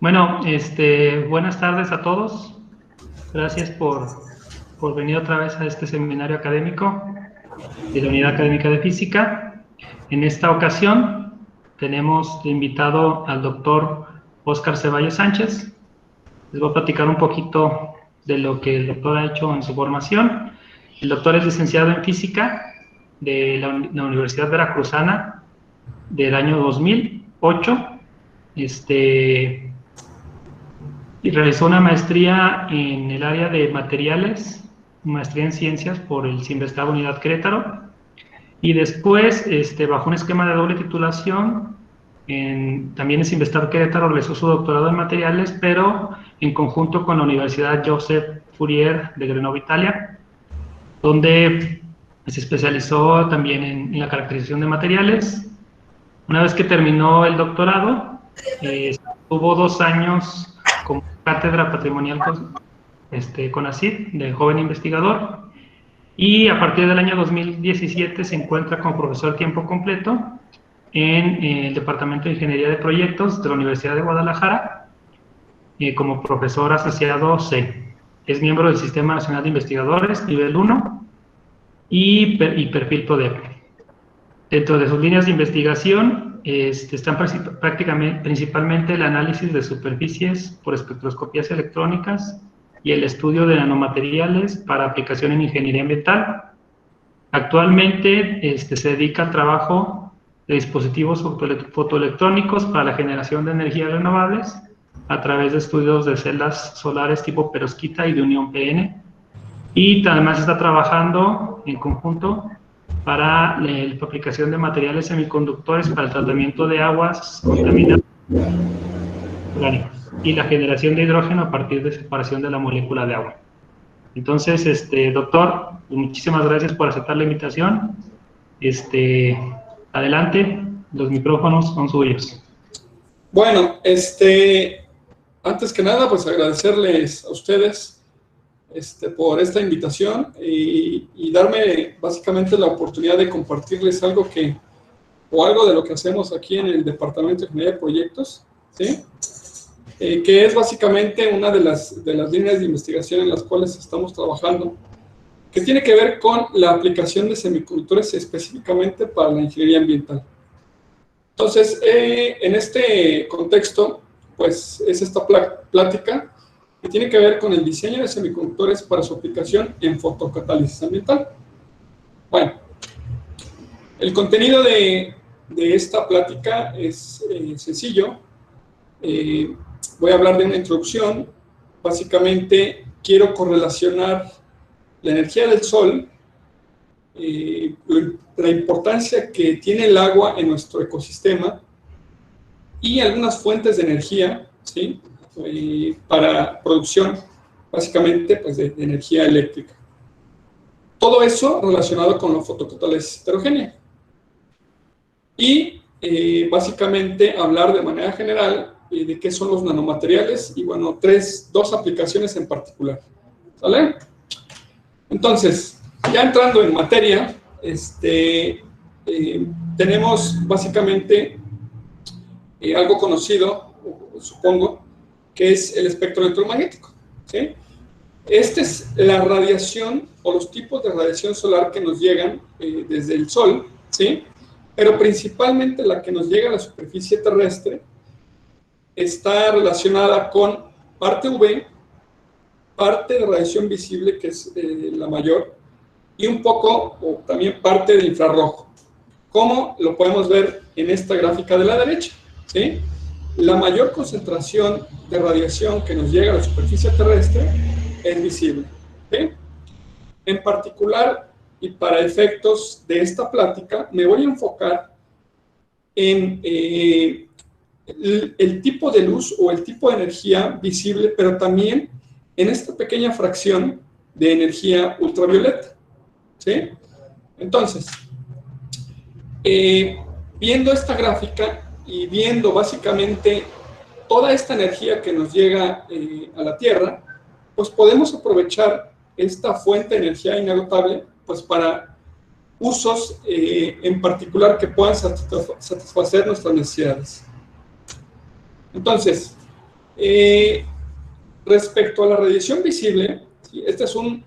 Bueno, buenas tardes a todos. Gracias por venir otra vez a este seminario académico de la Unidad Académica de Física. En esta ocasión tenemos de invitado al doctor Óscar Ceballos Sánchez. Les voy a platicar un poquito de lo que el doctor ha hecho en su formación. El doctor es licenciado en Física de la Universidad Veracruzana del año 2008. Y realizó una maestría en el área de materiales, maestría en ciencias por el Cinvestav Unidad Querétaro, y después, bajo un esquema de doble titulación, también en Cinvestav Querétaro realizó su doctorado en materiales, pero en conjunto con la Universidad Joseph Fourier de Grenoble, Italia, donde se especializó también en la caracterización de materiales. Una vez que terminó el doctorado, tuvo 2 años como cátedra patrimonial CONACYT, de joven investigador, y a partir del año 2017 se encuentra como profesor a tiempo completo en el Departamento de Ingeniería de Proyectos de la Universidad de Guadalajara, como profesor asociado C. Es miembro del Sistema Nacional de Investigadores, nivel 1, y perfil PRODEP. Dentro de sus líneas de investigación están principalmente el análisis de superficies por espectroscopías electrónicas y el estudio de nanomateriales para aplicación en ingeniería ambiental. Actualmente se dedica al trabajo de dispositivos fotoelectrónicos para la generación de energías renovables a través de estudios de celdas solares tipo perovskita y de unión PN. Y además está trabajando en conjunto para la aplicación de materiales semiconductores para el tratamiento de aguas contaminadas y la generación de hidrógeno a partir de separación de la molécula de agua. Entonces, doctor, muchísimas gracias por aceptar la invitación. Adelante, los micrófonos son suyos. Bueno, antes que nada, pues agradecerles a ustedes por esta invitación y darme básicamente la oportunidad de compartirles algo de lo que hacemos aquí en el Departamento de Ingeniería de Proyectos, ¿sí? Que es básicamente una de las líneas de investigación en las cuales estamos trabajando, que tiene que ver con la aplicación de semiconductores específicamente para la ingeniería ambiental. Entonces, en este contexto, pues es esta plática que tiene que ver con el diseño de semiconductores para su aplicación en fotocatálisis ambiental. Bueno, el contenido de esta plática es sencillo. Voy a hablar de una introducción. Básicamente, quiero correlacionar la energía del sol, la importancia que tiene el agua en nuestro ecosistema y algunas fuentes de energía, ¿sí? Para producción, básicamente, pues, de energía eléctrica. Todo eso relacionado con la fotocatálisis heterogénea. Y básicamente hablar de manera general de qué son los nanomateriales y, bueno, dos aplicaciones en particular. ¿Sale? Entonces, ya entrando en materia, tenemos básicamente algo conocido, supongo, que es el espectro electromagnético, ¿sí? Esta es la radiación o los tipos de radiación solar que nos llegan desde el Sol, ¿sí? Pero principalmente la que nos llega a la superficie terrestre está relacionada con parte UV, parte de radiación visible, que es la mayor, y un poco, o también parte de infrarrojo, como lo podemos ver en esta gráfica de la derecha, ¿sí? La mayor concentración de radiación que nos llega a la superficie terrestre es visible, ¿sí? En particular, y para efectos de esta plática, me voy a enfocar en el tipo de luz o el tipo de energía visible, pero también en esta pequeña fracción de energía ultravioleta, ¿sí? Entonces, viendo esta gráfica y viendo básicamente toda esta energía que nos llega a la Tierra, pues podemos aprovechar esta fuente de energía inagotable pues para usos en particular que puedan satisfacer nuestras necesidades. Entonces, Respecto a la radiación visible, ¿sí? Este es un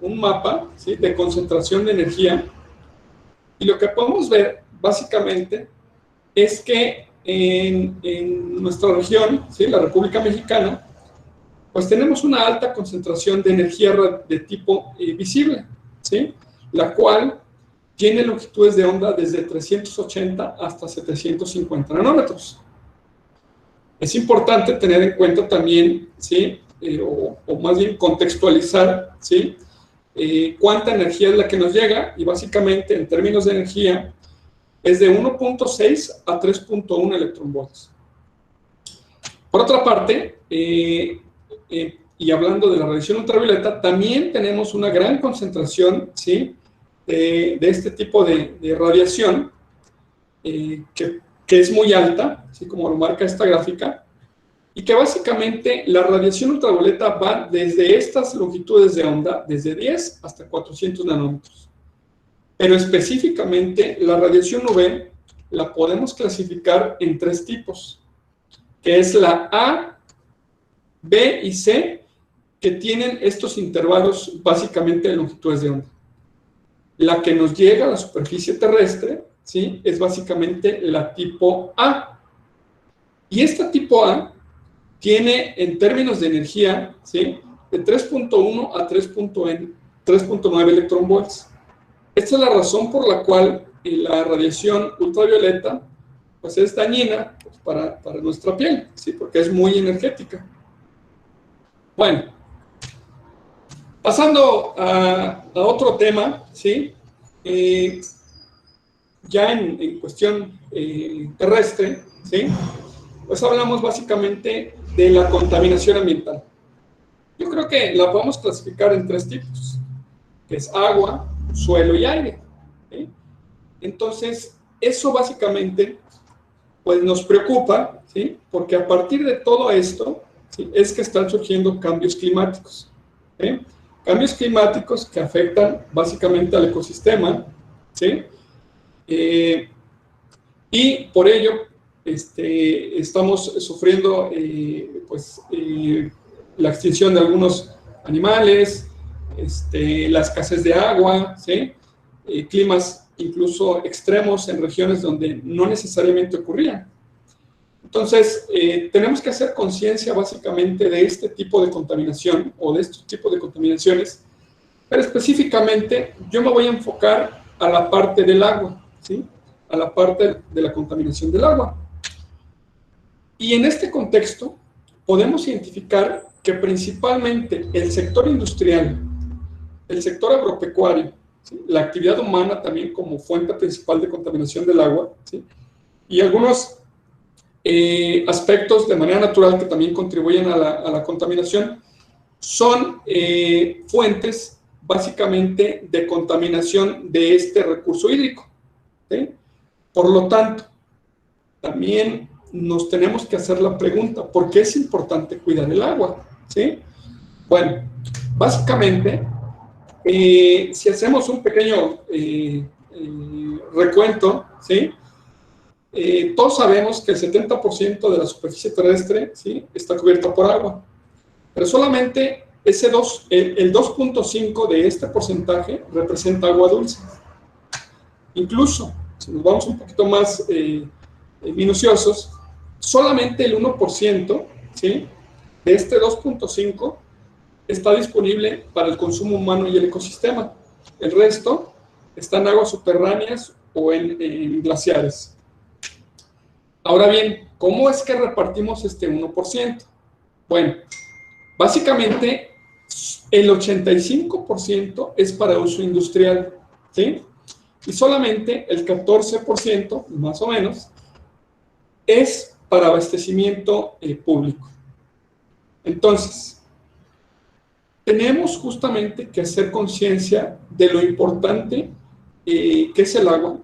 mapa, ¿sí?, de concentración de energía, y lo que podemos ver básicamente es que en nuestra región, ¿sí?, la República Mexicana, pues tenemos una alta concentración de energía de tipo visible, ¿sí?, la cual tiene longitudes de onda desde 380 hasta 750 nanómetros. Es importante tener en cuenta también, ¿sí?, o más bien contextualizar, ¿sí?, cuánta energía es la que nos llega, y básicamente en términos de energía es de 1.6 a 3.1 electronvolts. Por otra parte, y hablando de la radiación ultravioleta, también tenemos una gran concentración, ¿sí?, de este tipo de radiación, que es muy alta, ¿sí?, como lo marca esta gráfica, y que básicamente la radiación ultravioleta va desde estas longitudes de onda, desde 10 hasta 400 nanómetros. Pero específicamente la radiación UV la podemos clasificar en 3 tipos, que es la A, B y C, que tienen estos intervalos básicamente de longitudes de onda. La que nos llega a la superficie terrestre, ¿sí?, es básicamente la tipo A. Y esta tipo A tiene, en términos de energía, ¿sí?, de 3.1 a 3.9 electronvolts. Esta es la razón por la cual la radiación ultravioleta pues es dañina, pues, para nuestra piel, ¿sí?, porque es muy energética. Bueno, pasando a otro tema, ¿sí?, ya en cuestión terrestre, ¿sí?, pues hablamos básicamente de la contaminación ambiental. Yo creo que la podemos clasificar en 3 tipos, que es agua, suelo y aire, ¿sí? Entonces, eso básicamente pues nos preocupa, ¿sí?, porque a partir de todo esto, ¿sí?, es que están surgiendo cambios climáticos, ¿sí?, cambios climáticos que afectan básicamente al ecosistema, ¿sí?, y por ello estamos sufriendo la extinción de algunos animales, la escasez de agua, ¿sí?, climas incluso extremos en regiones donde no necesariamente ocurrían. Entonces, tenemos que hacer conciencia básicamente de este tipo de contaminación o de estos tipos de contaminaciones, pero específicamente yo me voy a enfocar a la parte del agua, ¿sí?, a la parte de la contaminación del agua. Y en este contexto podemos identificar que principalmente el sector industrial, el sector agropecuario, ¿sí?, la actividad humana también como fuente principal de contaminación del agua, ¿sí?, y algunos aspectos de manera natural que también contribuyen a la contaminación, son fuentes básicamente de contaminación de este recurso hídrico, ¿sí? Por lo tanto, también nos tenemos que hacer la pregunta, ¿por qué es importante cuidar el agua? ¿Sí? Bueno, básicamente, si hacemos un pequeño recuento, ¿sí?, todos sabemos que el 70% de la superficie terrestre, ¿sí?, está cubierta por agua, pero solamente el 2.5 de este porcentaje representa agua dulce. Incluso, si nos vamos un poquito más minuciosos, solamente el 1%, ¿sí?, de este 2.5 está disponible para el consumo humano y el ecosistema. El resto está en aguas subterráneas o en glaciares. Ahora bien, ¿cómo es que repartimos este 1%? Bueno, básicamente el 85% es para uso industrial, ¿sí?, y solamente el 14%, más o menos, es para abastecimiento público. Entonces, tenemos justamente que hacer conciencia de lo importante que es el agua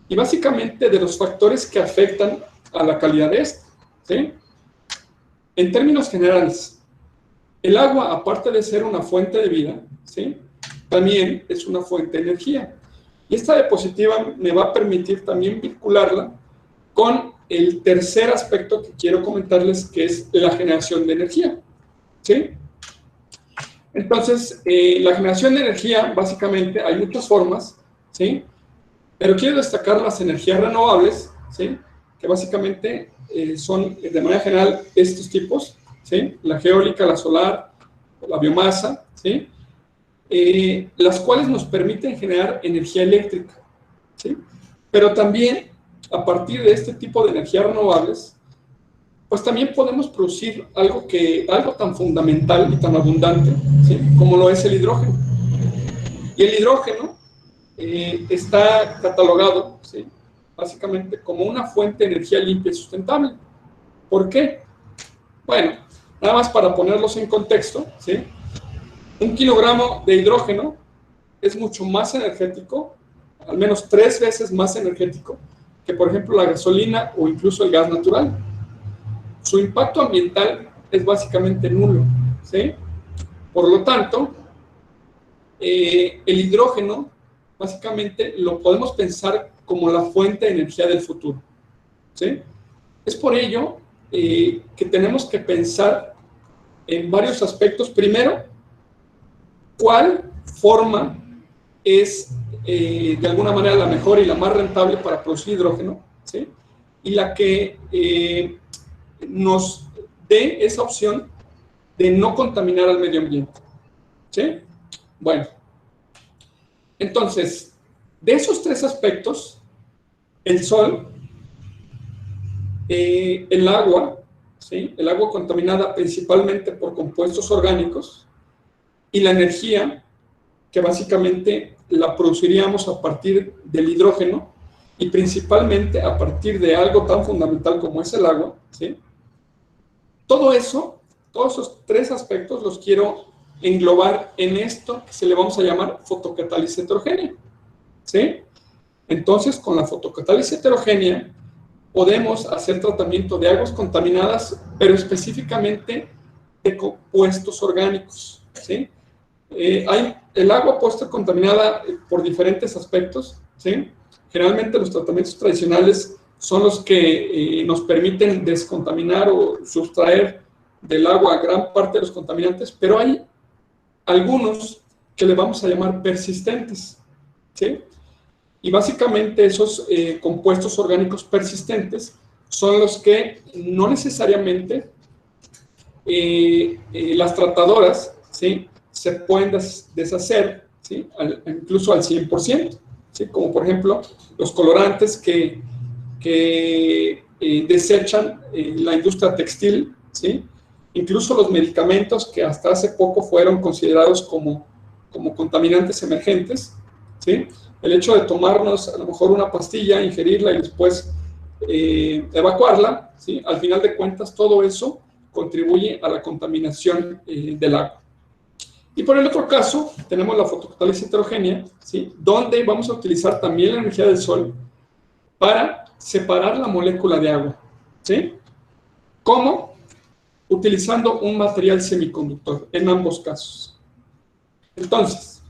y básicamente de los factores que afectan a la calidad de esta, ¿sí? En términos generales, el agua, aparte de ser una fuente de vida, ¿sí?, también es una fuente de energía. Y esta diapositiva me va a permitir también vincularla con el tercer aspecto que quiero comentarles, que es la generación de energía, ¿sí? Entonces, la generación de energía, básicamente, hay muchas formas, ¿sí? Pero quiero destacar las energías renovables, ¿sí? Que básicamente son, de manera general, estos tipos, ¿sí? La geólica, la solar, la biomasa, ¿sí? Las cuales nos permiten generar energía eléctrica, ¿sí? Pero también, a partir de este tipo de energías renovables, pues también podemos producir algo tan fundamental y tan abundante, ¿sí? Como lo es el hidrógeno. Y el hidrógeno está catalogado, ¿sí? Básicamente como una fuente de energía limpia y sustentable. ¿Por qué? Bueno, nada más para ponerlos en contexto, ¿sí? 1 kilogramo de hidrógeno es mucho más energético, al menos 3 veces más energético que, por ejemplo, la gasolina o incluso el gas natural. Su impacto ambiental es básicamente nulo, ¿sí? Por lo tanto, el hidrógeno básicamente lo podemos pensar como la fuente de energía del futuro, ¿sí? Es por ello que tenemos que pensar en varios aspectos. Primero, ¿cuál forma es de alguna manera la mejor y la más rentable para producir hidrógeno, ¿sí? Y la que nos dé esa opción de no contaminar al medio ambiente, ¿sí? Bueno, entonces, de esos 3 aspectos, el sol, el agua, ¿sí? El agua contaminada principalmente por compuestos orgánicos, y la energía, que básicamente la produciríamos a partir del hidrógeno, y principalmente a partir de algo tan fundamental como es el agua, ¿sí? Todo eso, todos esos 3 aspectos los quiero englobar en esto que se le vamos a llamar fotocatálisis heterogénea, ¿sí? Entonces, con la fotocatálisis heterogénea podemos hacer tratamiento de aguas contaminadas, pero específicamente de compuestos orgánicos, ¿sí? El agua puede estar contaminada por diferentes aspectos, ¿sí? Generalmente los tratamientos tradicionales son los que nos permiten descontaminar o sustraer del agua gran parte de los contaminantes, pero hay algunos que le vamos a llamar persistentes, ¿sí? Y básicamente esos compuestos orgánicos persistentes son los que no necesariamente las tratadoras, ¿sí? Se pueden deshacer, ¿sí? Incluso al 100%, ¿sí? Como por ejemplo los colorantes que desechan la industria textil, ¿sí? Incluso los medicamentos que hasta hace poco fueron considerados como contaminantes emergentes, ¿sí? El hecho de tomarnos a lo mejor una pastilla, ingerirla y después evacuarla, ¿sí? Al final de cuentas todo eso contribuye a la contaminación del agua. Y por el otro caso, tenemos la fotocatálisis heterogénea, ¿sí? Donde vamos a utilizar también la energía del sol para separar la molécula de agua, ¿sí? ¿Cómo? Utilizando un material semiconductor en ambos casos. Entonces,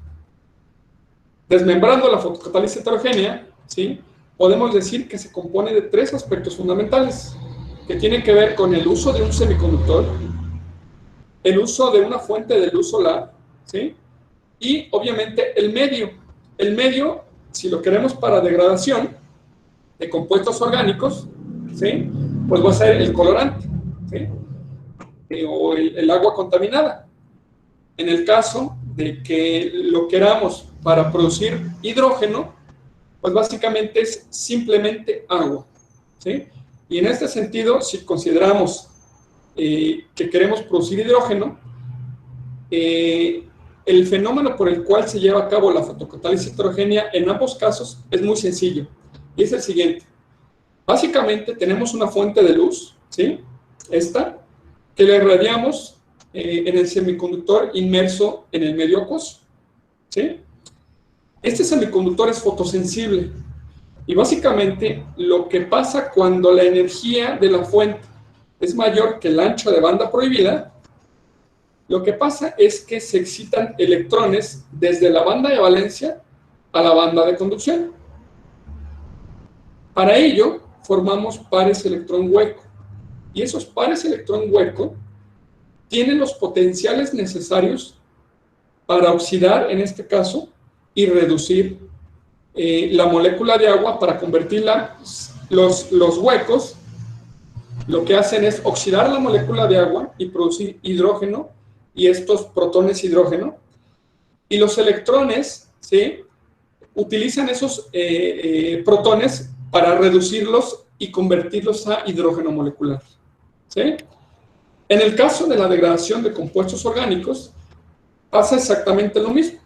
desmembrando la fotocatálisis heterogénea, ¿sí? Podemos decir que se compone de 3 aspectos fundamentales que tienen que ver con el uso de un semiconductor, el uso de una fuente de luz solar, ¿sí? Y obviamente el medio. El medio, si lo queremos para degradación de compuestos orgánicos, ¿sí? Pues va a ser el colorante, ¿sí? O el agua contaminada. En el caso de que lo queramos para producir hidrógeno, pues básicamente es simplemente agua, ¿sí? Y en este sentido, si consideramos que queremos producir hidrógeno, el fenómeno por el cual se lleva a cabo la fotocatálisis heterogénea en ambos casos es muy sencillo, y es el siguiente. Básicamente tenemos una fuente de luz, ¿sí? Esta, que le irradiamos en el semiconductor inmerso en el medio acuoso, ¿sí? Este semiconductor es fotosensible, y básicamente lo que pasa cuando la energía de la fuente es mayor que el ancho de banda prohibida, lo que pasa es que se excitan electrones desde la banda de valencia a la banda de conducción. Para ello, formamos pares electrón hueco. Y esos pares electrón hueco tienen los potenciales necesarios para oxidar, en este caso, y reducir la molécula de agua para convertirla. Los huecos lo que hacen es oxidar la molécula de agua y producir hidrógeno y estos protones hidrógeno. Y los electrones, ¿sí?, utilizan esos protones para reducirlos y convertirlos a hidrógeno molecular, ¿sí? En el caso de la degradación de compuestos orgánicos, pasa exactamente lo mismo.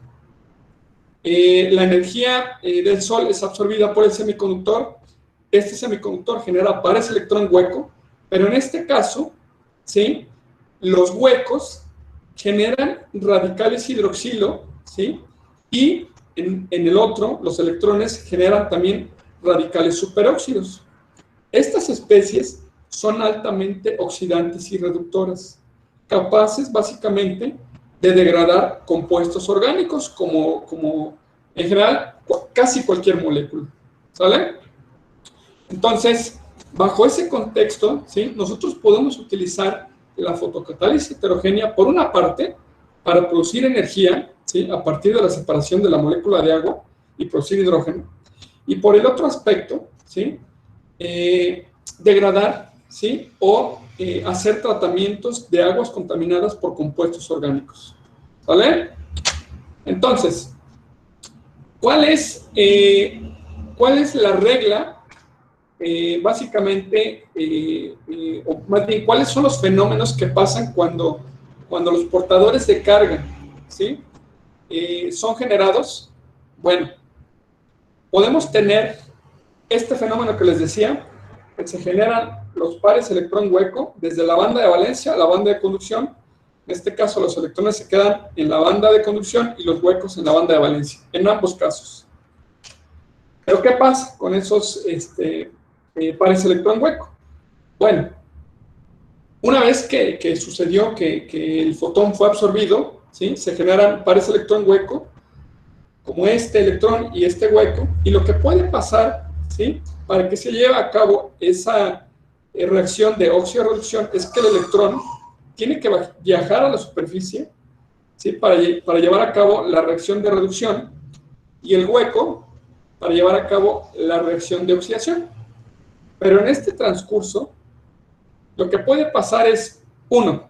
La energía del Sol es absorbida por el semiconductor. Este semiconductor genera pares electrón hueco, pero en este caso, ¿sí?, los huecos generan radicales hidroxilo, ¿sí?, y en el otro, los electrones generan también radicales superóxidos. Estas especies son altamente oxidantes y reductoras, capaces básicamente de degradar compuestos orgánicos como en general casi cualquier molécula, ¿sale? Entonces, bajo ese contexto, ¿sí?, nosotros podemos utilizar la fotocatálisis heterogénea, por una parte, para producir energía, ¿sí?, a partir de la separación de la molécula de agua y producir hidrógeno, y por el otro aspecto, ¿sí?, degradar, ¿sí?, o hacer tratamientos de aguas contaminadas por compuestos orgánicos, ¿vale? Entonces, ¿cuál es la regla? Básicamente, o más bien, ¿cuáles son los fenómenos que pasan cuando los portadores de carga, ¿sí?, son generados? Bueno, podemos tener este fenómeno que les decía, que se generan los pares electrón hueco desde la banda de valencia a la banda de conducción. En este caso, los electrones se quedan en la banda de conducción y los huecos en la banda de valencia, en ambos casos. ¿Pero qué pasa con esos pares electrón hueco? Bueno, una vez que sucedió que el fotón fue absorbido, ¿sí?, se generan pares electrón hueco, como este electrón y este hueco, y lo que puede pasar, ¿sí?, para que se lleve a cabo esa reacción de óxido-reducción es que el electrón tiene que viajar a la superficie, ¿sí?, para llevar a cabo la reacción de reducción, y el hueco para llevar a cabo la reacción de oxidación. Pero en este transcurso, lo que puede pasar es, uno,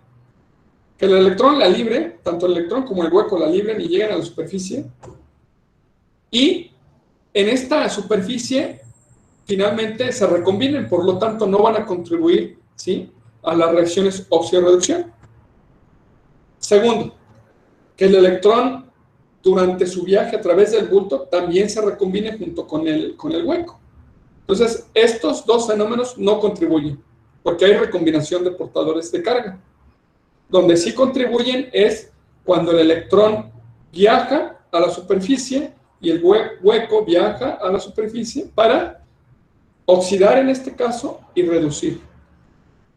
que el electrón la libre, tanto el electrón como el hueco la libren y lleguen a la superficie, y en esta superficie finalmente se recombinen, por lo tanto no van a contribuir, ¿sí?, a las reacciones óxido-reducción. Segundo, que el electrón durante su viaje a través del bulto también se recombine junto con el hueco. Entonces, estos dos fenómenos no contribuyen, porque hay recombinación de portadores de carga. Donde sí contribuyen es cuando el electrón viaja a la superficie y el hueco viaja a la superficie para oxidar en este caso y reducir.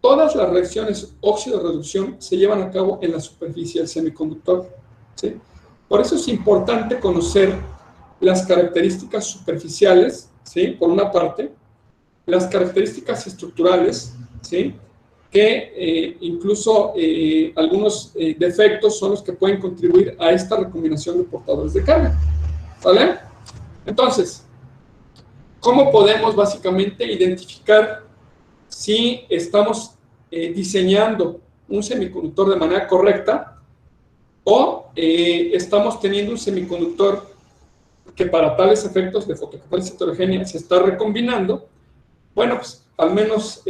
Todas las reacciones óxido-reducción se llevan a cabo en la superficie del semiconductor, ¿sí? Por eso es importante conocer las características superficiales, ¿sí?, por una parte, las características estructurales, ¿sí?, que incluso algunos defectos son los que pueden contribuir a esta recombinación de portadores de carga, ¿vale? Entonces, ¿cómo podemos básicamente identificar si estamos diseñando un semiconductor de manera correcta o estamos teniendo un semiconductor que para tales efectos de fotocatálisis heterogénea se está recombinando? Bueno, pues al menos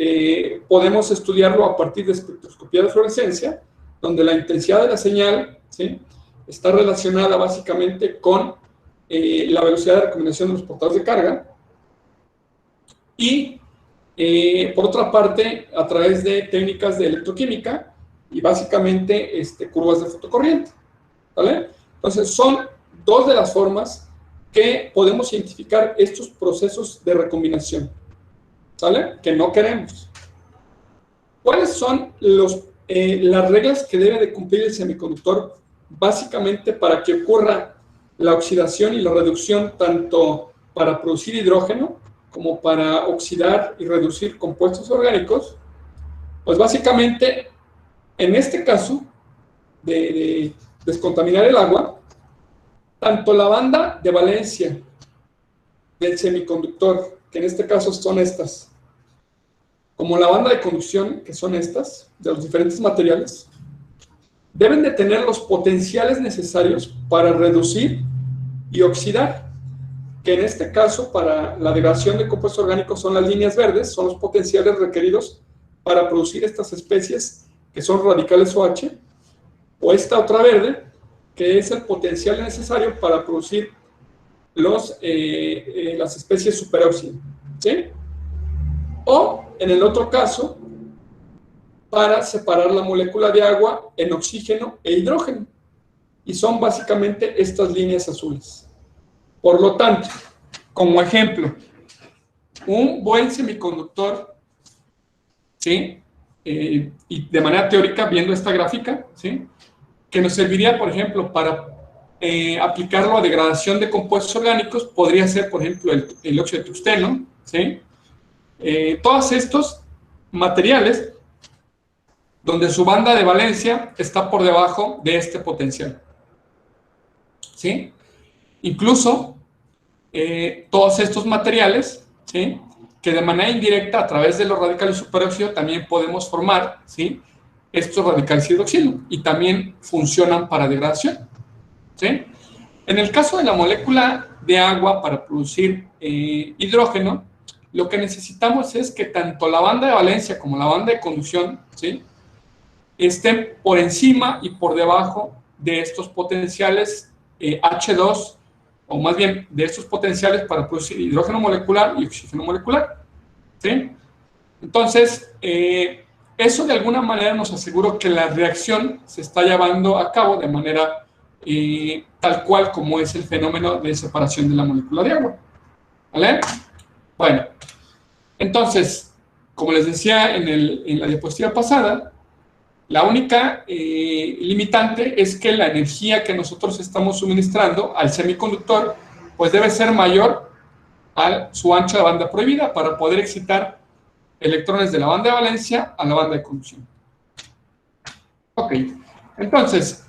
podemos estudiarlo a partir de espectroscopía de fluorescencia, donde la intensidad de la señal, ¿sí?, está relacionada básicamente con la velocidad de recombinación de los portadores de carga, y por otra parte, a través de técnicas de electroquímica y básicamente curvas de fotocorriente, ¿vale? Entonces, son dos de las formas que podemos identificar estos procesos de recombinación, ¿sale?, que no queremos. ¿Cuáles son las reglas que debe de cumplir el semiconductor básicamente para que ocurra la oxidación y la reducción tanto para producir hidrógeno como para oxidar y reducir compuestos orgánicos, pues básicamente, en este caso, de descontaminar el agua, tanto la banda de valencia del semiconductor, que en este caso son estas, como la banda de conducción, que son estas, de los diferentes materiales, deben de tener los potenciales necesarios para reducir y oxidar, que en este caso, para la degradación de compuestos orgánicos, son las líneas verdes, son los potenciales requeridos para producir estas especies, que son radicales OH, o esta otra verde, que es el potencial necesario para producir las especies superóxido, ¿sí? O, en el otro caso, para separar la molécula de agua en oxígeno e hidrógeno. Y son básicamente estas líneas azules. Por lo tanto, como ejemplo, un buen semiconductor, ¿sí? Y de manera teórica, viendo esta gráfica, ¿sí? Que nos serviría, por ejemplo, para aplicarlo a degradación de compuestos orgánicos, podría ser, por ejemplo, el óxido de tungsteno, ¿sí? Todos estos materiales donde su banda de valencia está por debajo de este potencial, ¿sí? Incluso todos estos materiales, ¿sí? Que de manera indirecta, a través de los radicales superóxido, también podemos formar, ¿sí? Estos radicales hidroxilo, y también funcionan para degradación, ¿sí? En el caso de la molécula de agua para producir hidrógeno, lo que necesitamos es que tanto la banda de valencia como la banda de conducción, ¿sí? Estén por encima y por debajo de estos potenciales H2, o más bien de estos potenciales para producir hidrógeno molecular y oxígeno molecular, ¿sí? Entonces, eso de alguna manera nos asegura que la reacción se está llevando a cabo de manera tal cual como es el fenómeno de separación de la molécula de agua, ¿vale? Bueno, entonces, como les decía en la diapositiva pasada, la única limitante es que la energía que nosotros estamos suministrando al semiconductor pues debe ser mayor a su ancho de banda prohibida para poder excitar electrones de la banda de valencia a la banda de conducción. Ok, entonces,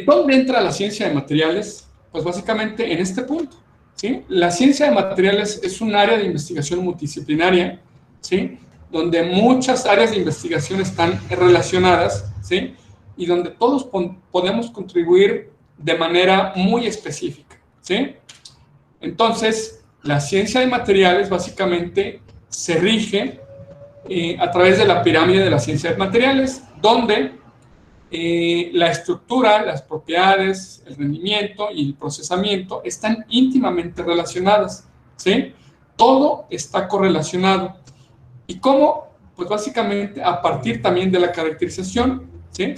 ¿dónde entra la ciencia de materiales? Pues básicamente en este punto, ¿sí? La ciencia de materiales es un área de investigación multidisciplinaria, ¿sí? Donde muchas áreas de investigación están relacionadas, ¿sí? Y donde todos podemos contribuir de manera muy específica, ¿sí? Entonces, la ciencia de materiales básicamente se rige a través de la pirámide de la ciencia de materiales, donde la estructura, las propiedades, el rendimiento y el procesamiento están íntimamente relacionadas, ¿sí? Todo está correlacionado. ¿Y cómo? Pues básicamente a partir también de la caracterización, ¿sí?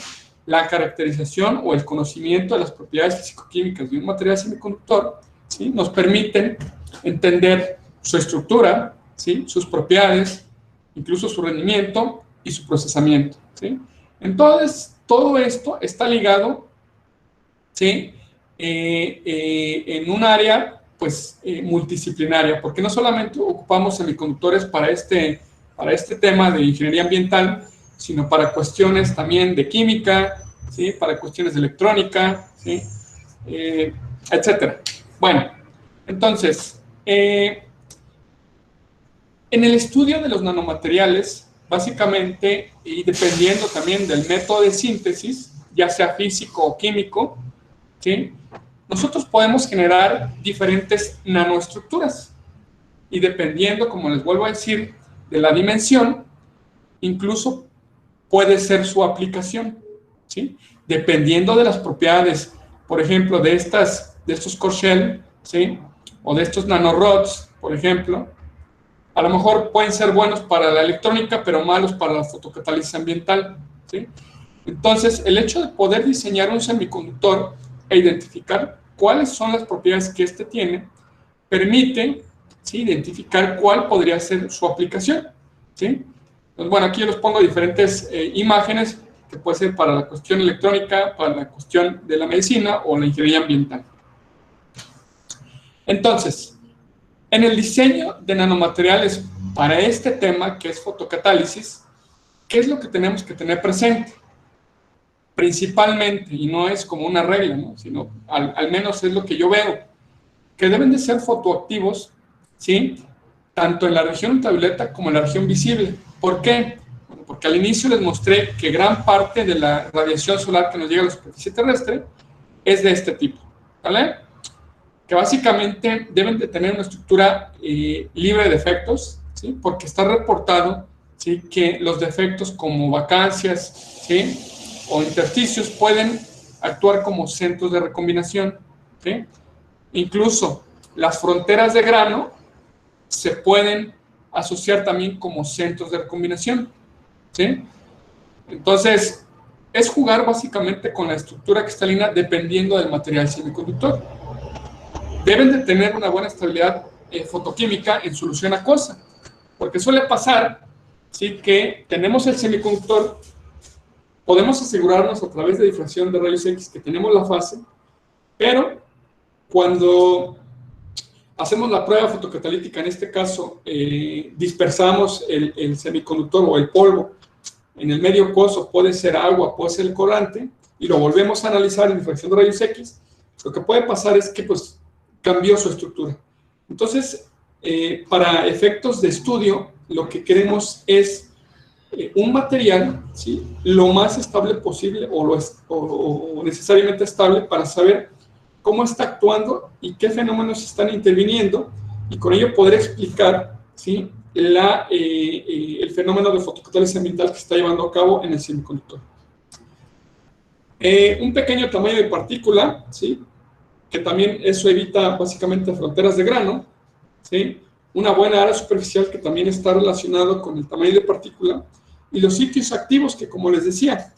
La caracterización o el conocimiento de las propiedades físico-químicas de un material semiconductor, ¿sí? Nos permiten entender su estructura, ¿sí? Sus propiedades, incluso su rendimiento y su procesamiento, ¿sí? Entonces, todo esto está ligado, ¿sí? En un área, pues, multidisciplinaria, porque no solamente ocupamos semiconductores para este tema de ingeniería ambiental, sino para cuestiones también de química, ¿sí? Para cuestiones de electrónica, ¿sí? Etcétera. Bueno, entonces, en el estudio de los nanomateriales, básicamente, y dependiendo también del método de síntesis, ya sea físico o químico, ¿sí? Nosotros podemos generar diferentes nanoestructuras, y dependiendo, como les vuelvo a decir, de la dimensión, incluso puede ser su aplicación, ¿sí? Dependiendo de las propiedades, por ejemplo, de estos core shell, ¿sí? O de estos nanorods, por ejemplo, a lo mejor pueden ser buenos para la electrónica, pero malos para la fotocatálisis ambiental, ¿sí? Entonces, el hecho de poder diseñar un semiconductor e identificar cuáles son las propiedades que éste tiene, permite, ¿sí? Identificar cuál podría ser su aplicación, ¿sí? Entonces, bueno, aquí yo les pongo diferentes imágenes que puede ser para la cuestión electrónica, para la cuestión de la medicina o la ingeniería ambiental. Entonces, En el diseño de nanomateriales para este tema, que es fotocatálisis, ¿qué es lo que tenemos que tener presente? Principalmente, y no es como una regla, ¿no? Sino al menos es lo que yo veo, que deben de ser fotoactivos, ¿sí? Tanto en la región ultravioleta como en la región visible. ¿Por qué? Bueno, porque al inicio les mostré que gran parte de la radiación solar que nos llega a la superficie terrestre es de este tipo, ¿vale? Que básicamente deben de tener una estructura libre de defectos, ¿sí? Porque está reportado, ¿sí?, que los defectos como vacancias, ¿sí?, o intersticios pueden actuar como centros de recombinación, ¿sí? Incluso las fronteras de grano se pueden asociar también como centros de recombinación, ¿sí? Entonces, es jugar básicamente con la estructura cristalina dependiendo del material semiconductor. Deben de tener una buena estabilidad fotoquímica en solución acuosa, porque suele pasar, ¿sí?, que tenemos el semiconductor, podemos asegurarnos a través de difracción de rayos X que tenemos la fase, pero cuando hacemos la prueba fotocatalítica, en este caso, dispersamos el semiconductor o el polvo en el medio acuoso, puede ser agua, puede ser el colorante, y lo volvemos a analizar en difracción de rayos X, lo que puede pasar es que pues cambió su estructura. Entonces, para efectos de estudio, lo que queremos es un material, ¿sí?, lo más estable posible o necesariamente estable para saber cómo está actuando y qué fenómenos están interviniendo, y con ello poder explicar, ¿sí?, el fenómeno de fotocatálisis ambiental que se está llevando a cabo en el semiconductor. Un pequeño tamaño de partícula, ¿sí?, que también eso evita básicamente fronteras de grano, ¿sí?, una buena área superficial que también está relacionado con el tamaño de partícula, y los sitios activos que, como les decía,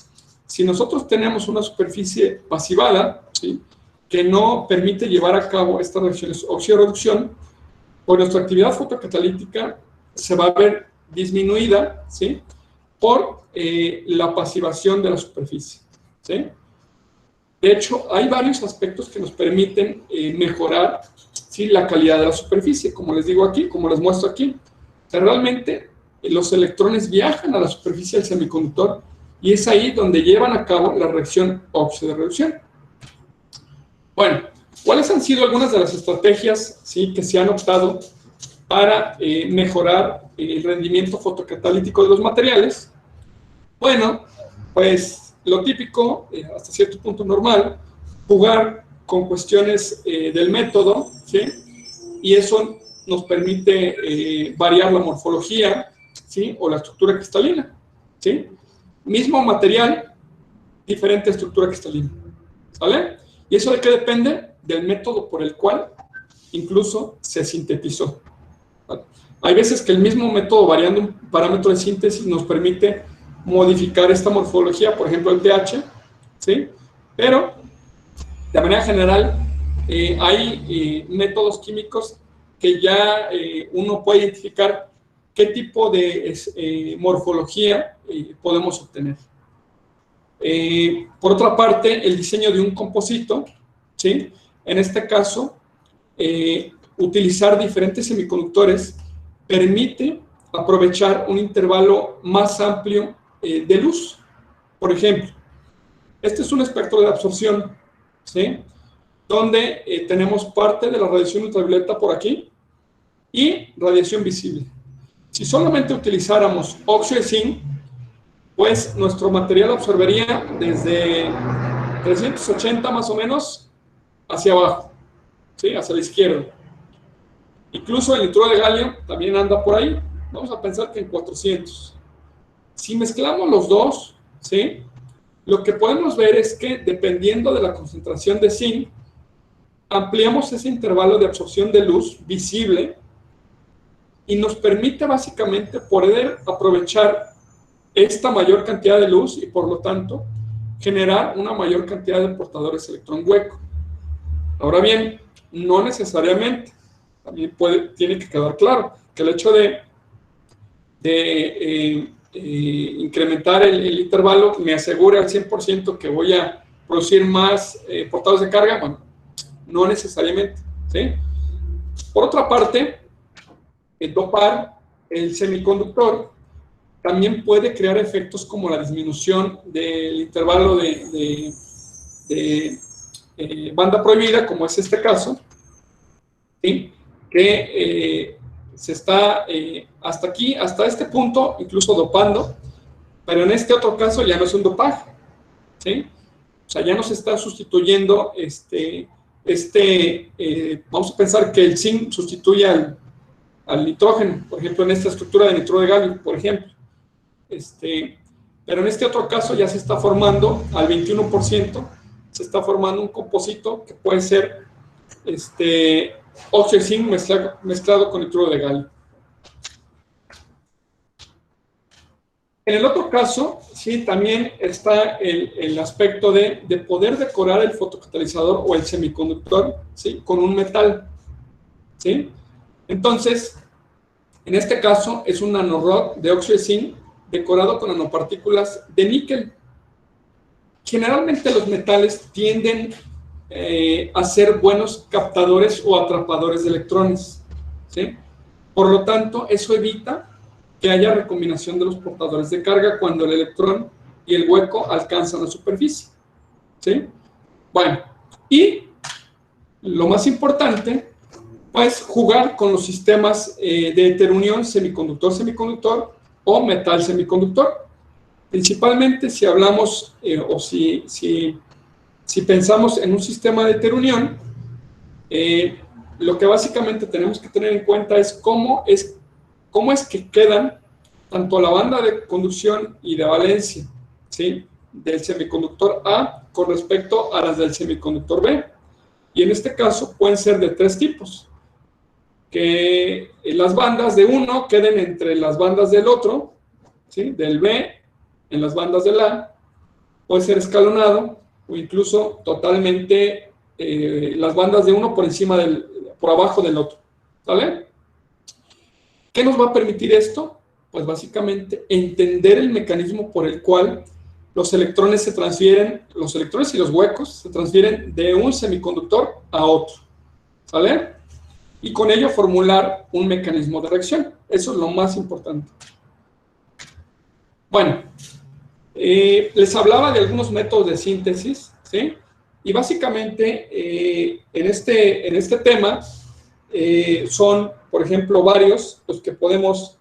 si nosotros tenemos una superficie pasivada, ¿sí?, que no permite llevar a cabo estas reacciones oxidorreducción, pues nuestra actividad fotocatalítica se va a ver disminuida, ¿sí?, por la pasivación de la superficie, ¿sí? De hecho, hay varios aspectos que nos permiten mejorar, ¿sí?, la calidad de la superficie, como les digo aquí, como les muestro aquí. O sea, realmente los electrones viajan a la superficie del semiconductor y es ahí donde llevan a cabo la reacción óxido-reducción. Bueno, ¿cuáles han sido algunas de las estrategias, ¿sí?, que se han optado para mejorar el rendimiento fotocatalítico de los materiales? Bueno, pues lo típico, hasta cierto punto normal, jugar con cuestiones del método, ¿sí?, y eso nos permite variar la morfología, ¿sí?, o la estructura cristalina, ¿sí? Mismo material, diferente estructura cristalina, ¿vale? ¿Y eso de qué depende? Del método por el cual incluso se sintetizó, ¿vale? Hay veces que el mismo método, variando un parámetro de síntesis, nos permite modificar esta morfología, por ejemplo el pH, ¿sí? Pero de manera general hay métodos químicos que ya uno puede identificar qué tipo de morfología podemos obtener. Por otra parte, el diseño de un composito, ¿sí?, en este caso, utilizar diferentes semiconductores permite aprovechar un intervalo más amplio de luz. Por ejemplo, este es un espectro de absorción, ¿sí?, donde tenemos parte de la radiación ultravioleta por aquí y radiación visible. Si solamente utilizáramos óxido de zinc, pues nuestro material absorbería desde 380 más o menos hacia abajo, ¿sí?, hacia la izquierda. Incluso el nitruro de galio también anda por ahí. Vamos a pensar que en 400. Si mezclamos los dos, ¿sí?, lo que podemos ver es que dependiendo de la concentración de zinc, ampliamos ese intervalo de absorción de luz visible y nos permite básicamente poder aprovechar esta mayor cantidad de luz y por lo tanto generar una mayor cantidad de portadores de electrón hueco. Ahora bien, no necesariamente, también tiene que quedar claro que el hecho de incrementar el intervalo me asegura al 100% que voy a producir más portadores de carga. Bueno, no necesariamente, ¿sí? Por otra parte, dopar el semiconductor también puede crear efectos como la disminución del intervalo de banda prohibida, como es este caso, ¿sí? Que se está hasta aquí, hasta este punto, incluso dopando, pero en este otro caso ya no es un dopaje, ¿sí? O sea, ya no se está sustituyendo vamos a pensar que el zinc sustituye al nitrógeno, por ejemplo, en esta estructura de nitro de galio, por ejemplo. Pero en este otro caso ya se está formando al 21%, se está formando un composito que puede ser óxido de zinc mezclado con nitro de galio. En el otro caso, sí, también está el aspecto de poder decorar el fotocatalizador o el semiconductor, ¿sí? Con un metal, ¿sí? Entonces, en este caso es un nanorod de óxido de zinc decorado con nanopartículas de níquel. Generalmente los metales tienden a ser buenos captadores o atrapadores de electrones, ¿sí? Por lo tanto, eso evita que haya recombinación de los portadores de carga cuando el electrón y el hueco alcanzan la superficie, ¿sí? Bueno, y lo más importante, pues jugar con los sistemas de heterunión semiconductor-semiconductor o metal-semiconductor. Principalmente si hablamos o si pensamos en un sistema de heterunión, lo que básicamente tenemos que tener en cuenta es cómo es que quedan tanto la banda de conducción y de valencia, ¿sí? Del semiconductor A con respecto a las del semiconductor B. Y en este caso pueden ser de tres tipos. Que las bandas de uno queden entre las bandas del otro, ¿sí? Del B en las bandas del A, puede ser escalonado o incluso totalmente las bandas de uno por abajo del otro, ¿vale? ¿Qué nos va a permitir esto? Pues básicamente entender el mecanismo por el cual los electrones y los huecos se transfieren de un semiconductor a otro, ¿vale? Y con ello formular un mecanismo de reacción. Eso es lo más importante. Bueno, les hablaba de algunos métodos de síntesis, ¿sí? Y básicamente en este tema son, por ejemplo, varios los que podemos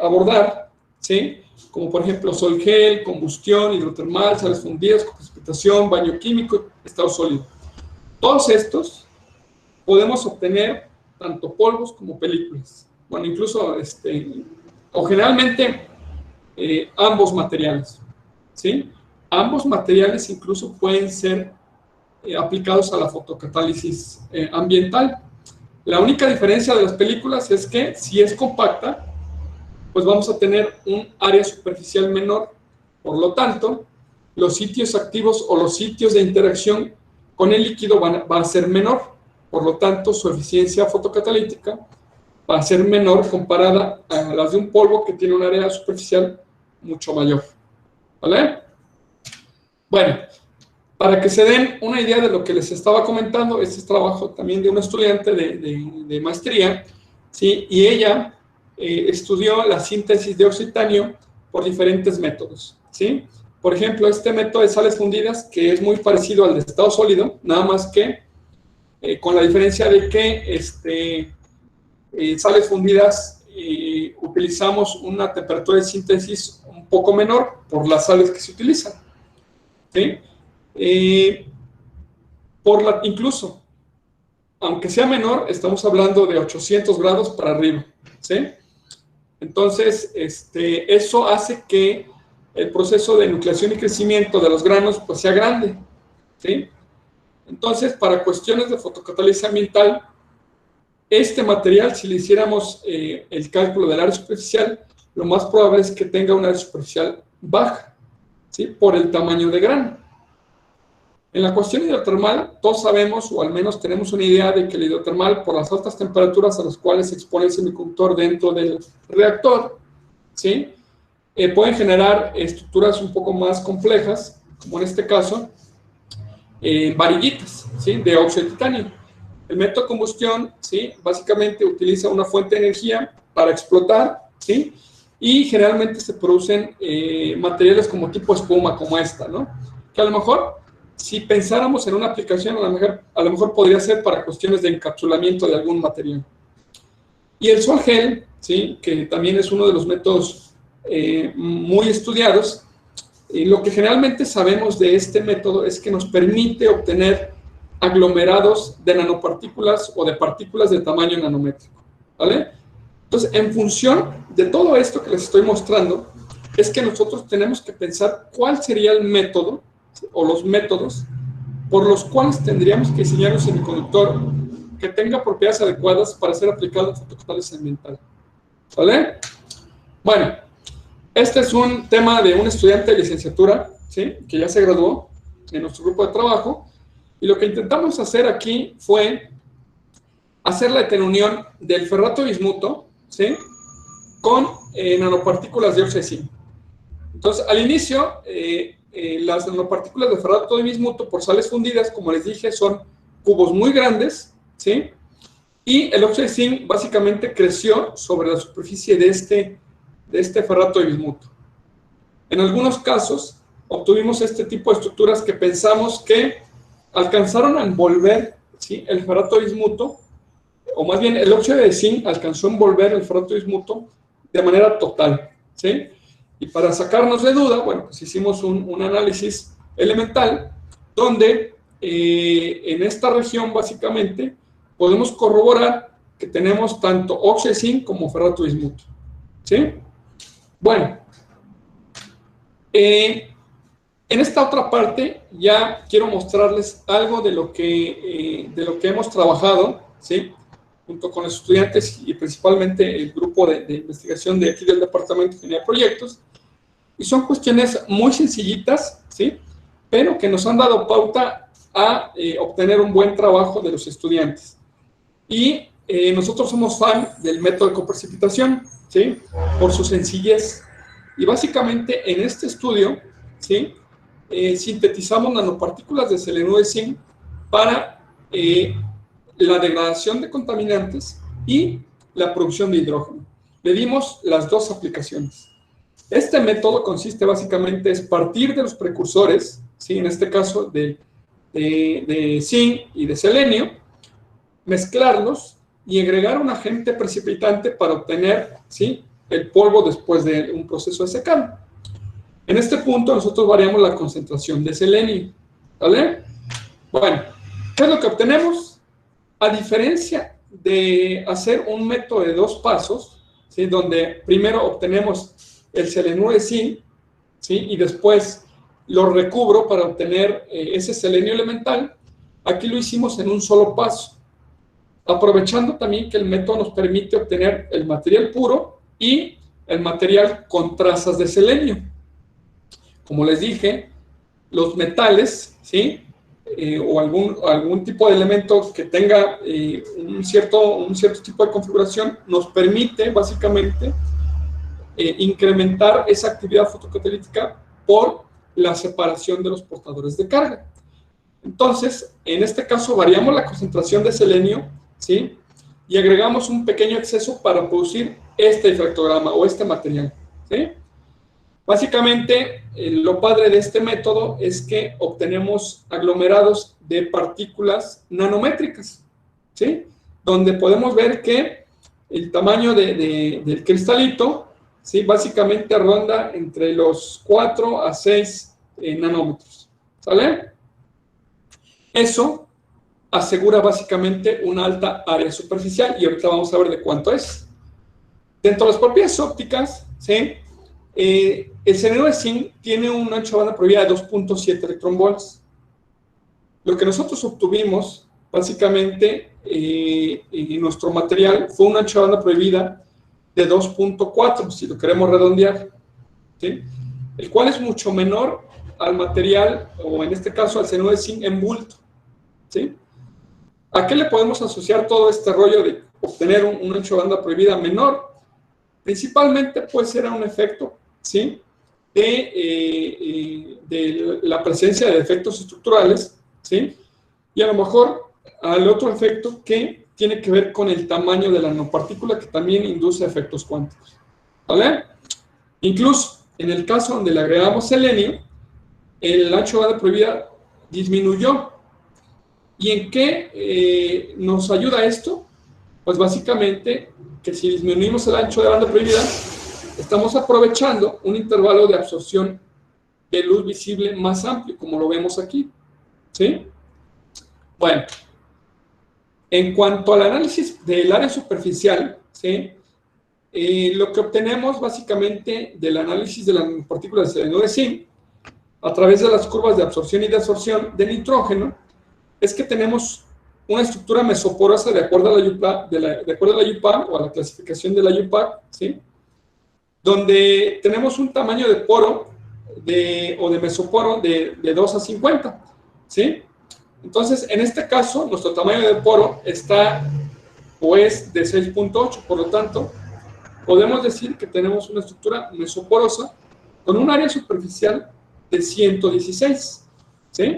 abordar, ¿sí? Como por ejemplo sol gel, combustión, hidrotermal, sales fundidas, precipitación, baño químico, estado sólido. Todos estos podemos obtener tanto polvos como películas. Bueno, incluso, o generalmente ambos materiales, ¿sí? Ambos materiales incluso pueden ser aplicados a la fotocatálisis ambiental. La única diferencia de las películas es que si es compacta, pues vamos a tener un área superficial menor. Por lo tanto, los sitios activos o los sitios de interacción con el líquido van a ser menor. Por lo tanto, su eficiencia fotocatalítica va a ser menor comparada a las de un polvo que tiene un área superficial mucho mayor, ¿vale? Bueno, para que se den una idea de lo que les estaba comentando, este es trabajo también de una estudiante de maestría, ¿sí? Y ella estudió la síntesis de oxitanio por diferentes métodos, ¿sí? Por ejemplo, este método de sales fundidas, que es muy parecido al de estado sólido, nada más que con la diferencia de que sales fundidas utilizamos una temperatura de síntesis un poco menor por las sales que se utilizan, ¿sí? Incluso, aunque sea menor, estamos hablando de 800 grados para arriba, ¿sí? Entonces, eso hace que el proceso de nucleación y crecimiento de los granos pues sea grande, ¿sí? Entonces, para cuestiones de fotocatálisis ambiental, este material, si le hiciéramos el cálculo del área superficial, lo más probable es que tenga una área superficial baja, ¿sí? Por el tamaño de grano. En la cuestión hidrotermal, todos sabemos, o al menos tenemos una idea de que el hidrotermal, por las altas temperaturas a las cuales se expone el semiconductor dentro del reactor, ¿sí? Pueden generar estructuras un poco más complejas, como en este caso, varillitas, ¿sí? De óxido de titanio. El método de combustión, ¿sí? Básicamente utiliza una fuente de energía para explotar, ¿sí? Y generalmente se producen materiales como tipo espuma, como esta, ¿no? Que a lo mejor, si pensáramos en una aplicación, a lo mejor podría ser para cuestiones de encapsulamiento de algún material. Y el sol gel, ¿sí? Que también es uno de los métodos muy estudiados. Lo que generalmente sabemos de este método es que nos permite obtener aglomerados de nanopartículas o de partículas de tamaño nanométrico, ¿vale? Entonces, en función de todo esto que les estoy mostrando, es que nosotros tenemos que pensar cuál sería el método o los métodos por los cuales tendríamos que diseñar un semiconductor que tenga propiedades adecuadas para ser aplicado en fotocatálisis ambiental, ¿vale? Bueno, este es un tema de un estudiante de licenciatura, ¿sí? Que ya se graduó en nuestro grupo de trabajo, y lo que intentamos hacer aquí fue hacer la heterunión del ferrato bismuto, ¿sí? Con nanopartículas de óxido de zinc. Entonces, al inicio, las nanopartículas de ferrato de bismuto por sales fundidas, como les dije, son cubos muy grandes, ¿sí? Y el óxido de zinc básicamente creció sobre la superficie de este ferrato de bismuto. En algunos casos, obtuvimos este tipo de estructuras que pensamos que alcanzaron a envolver, ¿sí? El ferrato de bismuto, o más bien el óxido de zinc alcanzó a envolver el ferrato de bismuto de manera total, ¿sí? Y para sacarnos de duda, bueno, pues hicimos un análisis elemental donde en esta región básicamente podemos corroborar que tenemos tanto óxido de zinc como ferrato de bismuto, ¿sí? Bueno, en esta otra parte ya quiero mostrarles algo de lo que hemos trabajado, ¿sí? Junto con los estudiantes y principalmente el grupo de investigación de aquí del Departamento de Ingeniería de Proyectos. Y son cuestiones muy sencillitas, ¿sí? Pero que nos han dado pauta a obtener un buen trabajo de los estudiantes. Y nosotros somos fan del método de coprecipitación, ¿sí? Por su sencillez. Y básicamente en este estudio, ¿sí? Sintetizamos nanopartículas de selenuro de zinc para la degradación de contaminantes y la producción de hidrógeno. Le dimos las dos aplicaciones. Este método consiste básicamente en partir de los precursores, ¿sí? En este caso de zinc y de selenio, mezclarlos y agregar un agente precipitante para obtener, ¿sí? El polvo después de un proceso de secado. En este punto nosotros variamos la concentración de selenio, ¿vale? Bueno, ¿qué es lo que obtenemos? A diferencia de hacer un método de dos pasos, ¿sí? Donde primero obtenemos el selenuro de zinc, ¿sí? Y después lo recubro para obtener ese selenio elemental, aquí lo hicimos en un solo paso, aprovechando también que el método nos permite obtener el material puro y el material con trazas de selenio. Como les dije, los metales, ¿sí? O algún tipo de elemento que tenga un cierto tipo de configuración, nos permite básicamente incrementar esa actividad fotocatalítica por la separación de los portadores de carga. Entonces, en este caso variamos la concentración de selenio, ¿sí? Y agregamos un pequeño exceso para producir este difractograma o este material, ¿sí? Básicamente, lo padre de este método es que obtenemos aglomerados de partículas nanométricas, ¿sí? Donde podemos ver que el tamaño del cristalito, ¿sí? Básicamente ronda entre los 4 a 6 nanómetros, ¿sale? Eso asegura básicamente una alta área superficial y ahorita vamos a ver de cuánto es. Dentro de las propiedades ópticas, ¿sí? El selenuro de zinc tiene una ancha banda prohibida de 2.7 electronvolts. Lo que nosotros obtuvimos, básicamente, en nuestro material fue una ancha banda prohibida de 2.4, si lo queremos redondear, ¿sí? El cual es mucho menor al material, o en este caso al selenuro de zinc en bulto, ¿sí? ¿A qué le podemos asociar todo este rollo de obtener un ancho de banda prohibida menor? Principalmente puede ser un efecto, ¿sí? De la presencia de defectos estructurales, ¿sí? Y a lo mejor al otro efecto que tiene que ver con el tamaño de la nanopartícula, que también induce efectos cuánticos, ¿vale? Incluso en el caso donde le agregamos selenio, el ancho de banda prohibida disminuyó. ¿Y en qué nos ayuda esto? Pues básicamente que si disminuimos el ancho de banda prohibida, estamos aprovechando un intervalo de absorción de luz visible más amplio, como lo vemos aquí, ¿sí? Bueno, en cuanto al análisis del área superficial, ¿sí? Lo que obtenemos básicamente del análisis de las partículas de selenio de zinc, a través de las curvas de absorción y desorción de nitrógeno, es que tenemos una estructura mesoporosa de acuerdo a la UPAC, de acuerdo a la UPAC o a la clasificación de la UPAC, ¿sí? Donde tenemos un tamaño de poro o de mesoporo de 2 a 50, ¿sí? Entonces, en este caso, nuestro tamaño de poro está o es de 6.8, por lo tanto, podemos decir que tenemos una estructura mesoporosa con un área superficial de 116, ¿sí?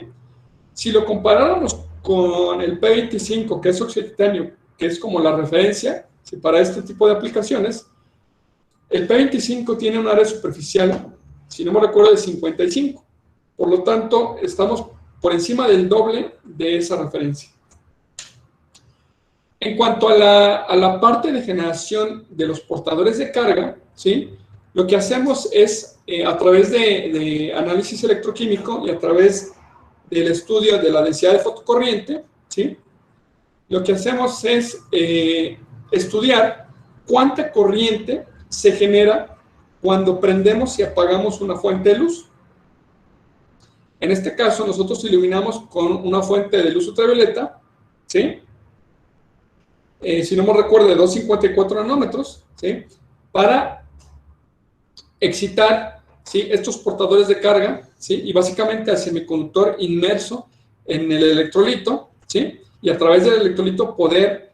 Si lo comparáramos con el P25, que es óxido de titanio, que es como la referencia, ¿sí?, para este tipo de aplicaciones, el P25 tiene un área superficial, si no me recuerdo, de 55. Por lo tanto, estamos por encima del doble de esa referencia. En cuanto a la parte de generación de los portadores de carga, ¿sí?, lo que hacemos es, a través de análisis electroquímico y a través del estudio de la densidad de fotocorriente, ¿sí?, lo que hacemos es estudiar cuánta corriente se genera cuando prendemos y apagamos una fuente de luz. En este caso, nosotros iluminamos con una fuente de luz ultravioleta, ¿sí?, si no me recuerdo, de 254 nanómetros, ¿sí?, para excitar, ¿sí?, estos portadores de carga, ¿sí?, y básicamente al semiconductor inmerso en el electrolito, ¿sí?, y a través del electrolito poder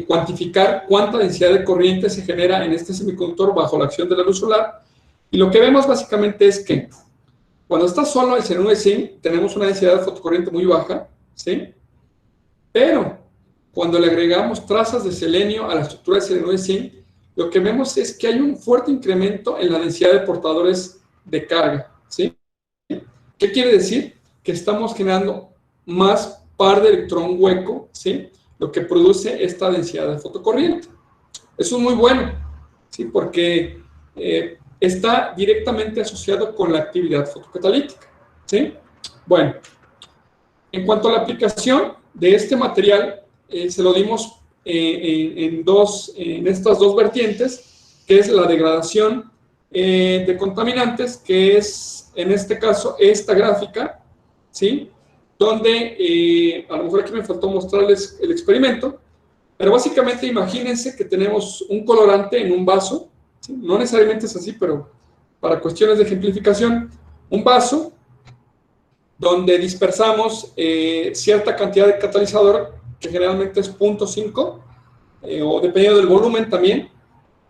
cuantificar cuánta densidad de corriente se genera en este semiconductor bajo la acción de la luz solar. Y lo que vemos básicamente es que cuando está solo el selenio de zinc, tenemos una densidad de fotocorriente muy baja, ¿sí?, pero cuando le agregamos trazas de selenio a la estructura de selenio de zinc, lo que vemos es que hay un fuerte incremento en la densidad de portadores de carga, ¿sí? ¿Qué quiere decir? Que estamos generando más par de electrón hueco, ¿sí?, lo que produce esta densidad de fotocorriente. Eso es muy bueno, ¿sí?, porque está directamente asociado con la actividad fotocatalítica, ¿sí? Bueno, en cuanto a la aplicación de este material, se lo dimos en estas dos vertientes, que es la degradación de contaminantes, que es, en este caso, esta gráfica, ¿sí?, donde, a lo mejor aquí me faltó mostrarles el experimento, pero básicamente imagínense que tenemos un colorante en un vaso, ¿sí?, no necesariamente es así, pero para cuestiones de ejemplificación, un vaso donde dispersamos cierta cantidad de catalizador, que generalmente es 0.5, o dependiendo del volumen también,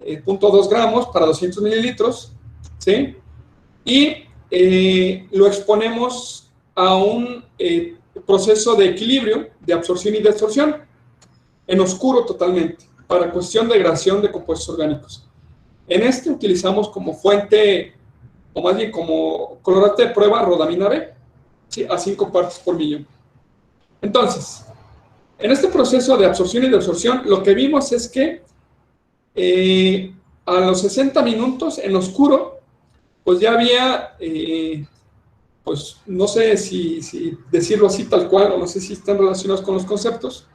0.2 gramos para 200 mililitros, ¿sí?, y lo exponemos a un proceso de equilibrio, de absorción y desorción, en oscuro totalmente, para cuestión de degradación de compuestos orgánicos. En este utilizamos como fuente, o más bien como colorante de prueba, rodamina B, ¿sí?, a 5 partes por millón. Entonces, en este proceso de absorción y desorción, lo que vimos es que a los 60 minutos en oscuro, pues ya había, pues no sé si decirlo así tal cual, o no sé si están relacionados con los conceptos,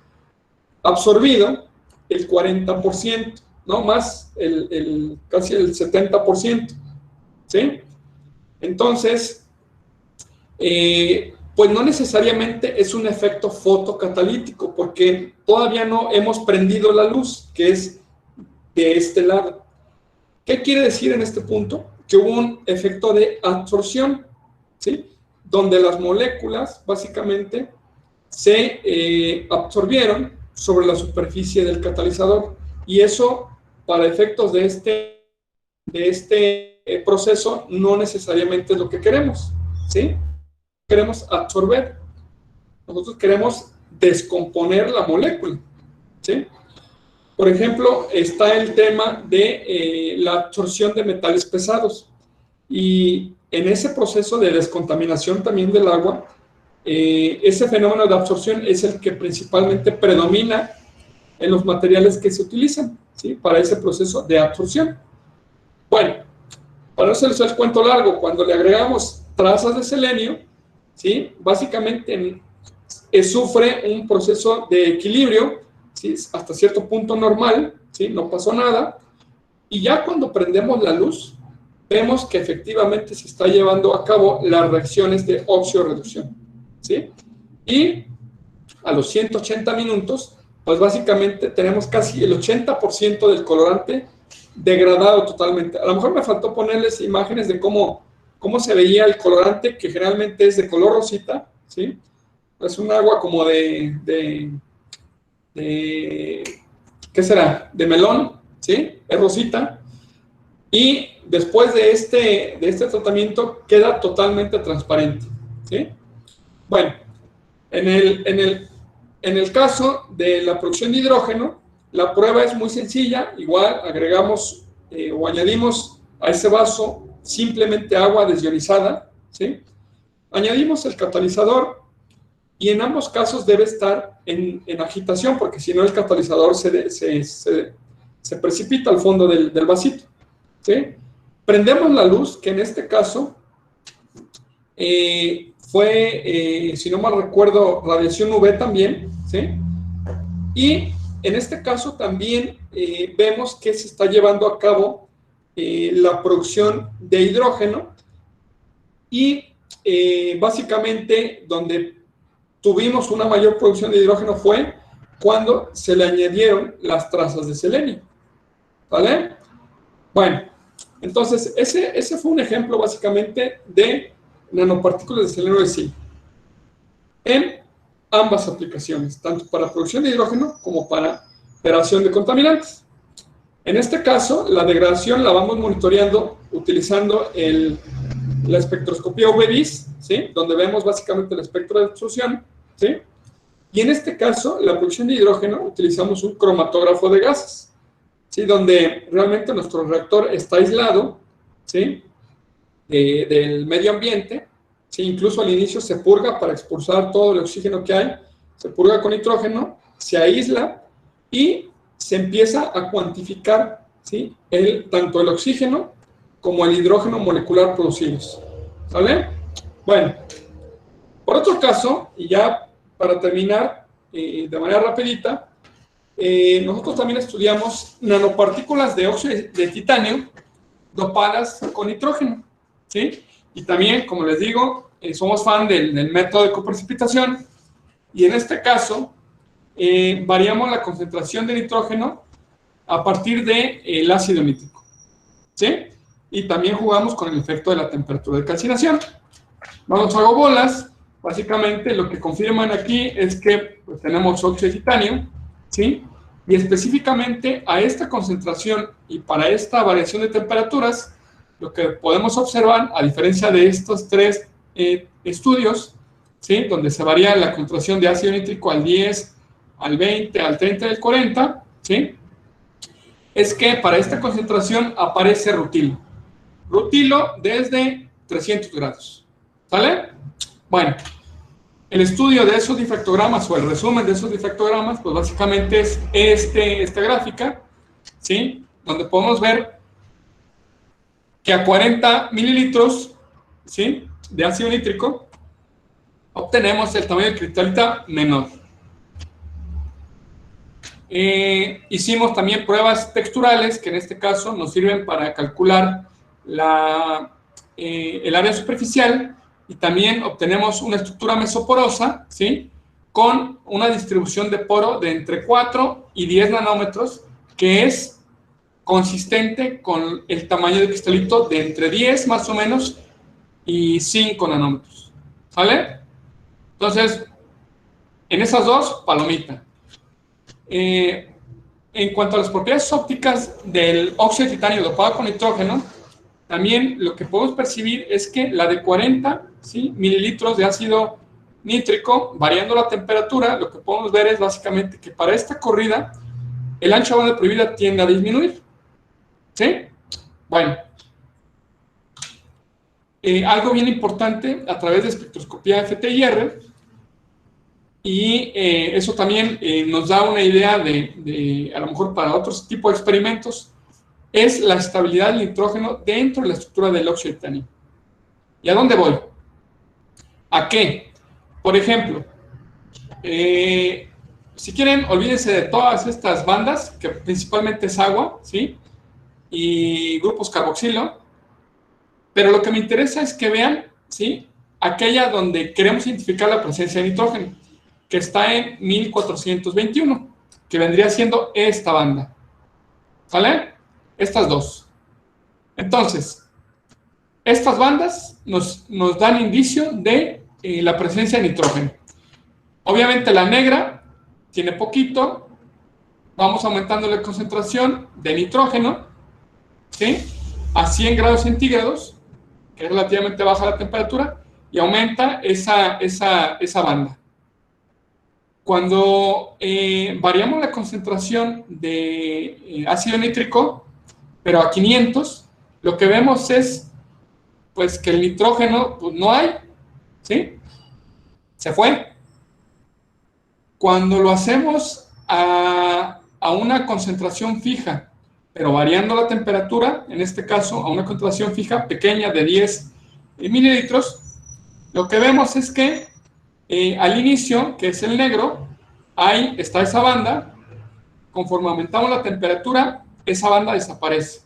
absorbido el 40%, ¿no? Más casi el 70%, ¿sí? Entonces, pues no necesariamente es un efecto fotocatalítico, porque todavía no hemos prendido la luz, que es de este lado. ¿Qué quiere decir en este punto? Que hubo un efecto de absorción, ¿sí?, donde las moléculas básicamente se absorbieron sobre la superficie del catalizador, y eso, para efectos de este proceso, no necesariamente es lo que queremos, ¿sí? Queremos absorber, nosotros queremos descomponer la molécula, ¿sí? Por ejemplo, está el tema de la absorción de metales pesados. Y en ese proceso de descontaminación también del agua, ese fenómeno de absorción es el que principalmente predomina en los materiales que se utilizan, ¿sí? Para ese proceso de absorción. Bueno, para no hacerles el cuento largo, cuando le agregamos trazas de selenio, ¿sí? Básicamente sufre un proceso de equilibrio, ¿sí? Hasta cierto punto normal, ¿sí? No pasó nada, y ya cuando prendemos la luz, vemos que efectivamente se está llevando a cabo las reacciones de óxido-reducción, ¿sí? Y a los 180 minutos, pues básicamente tenemos casi el 80% del colorante degradado totalmente. A lo mejor me faltó ponerles imágenes de cómo se veía el colorante, que generalmente es de color rosita, ¿sí? Es un agua como ¿qué será? De melón, ¿sí? Es rosita. Y después de este tratamiento queda totalmente transparente, ¿sí? Bueno, en el caso de la producción de hidrógeno, la prueba es muy sencilla. Igual agregamos o añadimos a ese vaso simplemente agua desionizada, ¿sí? Añadimos el catalizador y en ambos casos debe estar en agitación, porque si no el catalizador se precipita al fondo del vasito, ¿sí? Prendemos la luz, que en este caso fue, si no mal recuerdo, radiación UV también, ¿sí? Y en este caso también vemos que se está llevando a cabo la producción de hidrógeno y básicamente donde tuvimos una mayor producción de hidrógeno fue cuando se le añadieron las trazas de selenio, ¿vale? Bueno, entonces ese fue un ejemplo básicamente de nanopartículas de selenio de zinc en ambas aplicaciones, tanto para producción de hidrógeno como para degradación de contaminantes. En este caso, la degradación la vamos monitoreando utilizando la espectroscopía UV-Vis, ¿sí? Donde vemos básicamente el espectro de absorción, ¿sí? Y en este caso, la producción de hidrógeno, utilizamos un cromatógrafo de gases, ¿sí? Donde realmente nuestro reactor está aislado, ¿sí? Del medio ambiente, ¿sí? Incluso al inicio se purga para expulsar todo el oxígeno que hay, se purga con nitrógeno, se aísla y se empieza a cuantificar, ¿sí? Tanto el oxígeno como el hidrógeno molecular producidos, ¿vale? Bueno, por otro caso, y ya para terminar de manera rapidita, nosotros también estudiamos nanopartículas de óxido de titanio dopadas con nitrógeno, ¿sí? Y también, como les digo, somos fan del método de coprecipitación, y en este caso variamos la concentración de nitrógeno a partir del ácido nítrico, ¿sí? Y también jugamos con el efecto de la temperatura de calcinación. Vamos a hago bolas. Básicamente lo que confirman aquí es que pues, tenemos óxido de titanio, ¿sí? Y específicamente a esta concentración y para esta variación de temperaturas, lo que podemos observar, a diferencia de estos tres estudios, ¿sí? Donde se varía la concentración de ácido nítrico al 10, al 20, al 30 y al 40, ¿sí? Es que para esta concentración aparece rutilo. Rutilo desde 300 grados, ¿sale? Bueno, el estudio de esos difractogramas o el resumen de esos difractogramas, pues básicamente es esta gráfica, ¿sí? Donde podemos ver que a 40 mililitros, ¿sí? De ácido nítrico, obtenemos el tamaño de cristalita menor. Hicimos también pruebas texturales, que en este caso nos sirven para calcular el área superficial, y también obtenemos una estructura mesoporosa, ¿sí? Con una distribución de poro de entre 4 y 10 nanómetros, que es consistente con el tamaño de cristalito de entre 10 más o menos y 5 nanómetros, ¿vale? Entonces, en esas dos, palomita. En cuanto a las propiedades ópticas del óxido de titanio dopado con nitrógeno, también lo que podemos percibir es que la de 40, ¿sí? mililitros de ácido nítrico, variando la temperatura, lo que podemos ver es básicamente que para esta corrida, el ancho de banda prohibida tiende a disminuir. ¿Sí? Bueno. Algo bien importante a través de espectroscopía FTIR, y eso también nos da una idea de, a lo mejor para otros tipos de experimentos, es la estabilidad del nitrógeno dentro de la estructura del óxido de titanio. ¿Y a dónde voy? ¿A qué? Por ejemplo, si quieren, olvídense de todas estas bandas, que principalmente es agua, ¿sí? Y grupos carboxilo, pero lo que me interesa es que vean, ¿sí? Aquella donde queremos identificar la presencia de nitrógeno, que está en 1421, que vendría siendo esta banda. ¿Sale? Estas dos. Entonces, estas bandas nos dan indicio de la presencia de nitrógeno. Obviamente la negra tiene poquito, vamos aumentando la concentración de nitrógeno, ¿sí? A 100 grados centígrados, que es relativamente baja la temperatura, y aumenta esa banda. Cuando variamos la concentración de ácido nítrico, pero a 500, lo que vemos es pues que el nitrógeno pues, no hay, ¿sí? Se fue. Cuando lo hacemos a una concentración fija, pero variando la temperatura, en este caso a una concentración fija pequeña de 10 mililitros, lo que vemos es que al inicio, que es el negro, ahí está esa banda. Conforme aumentamos la temperatura, esa banda desaparece.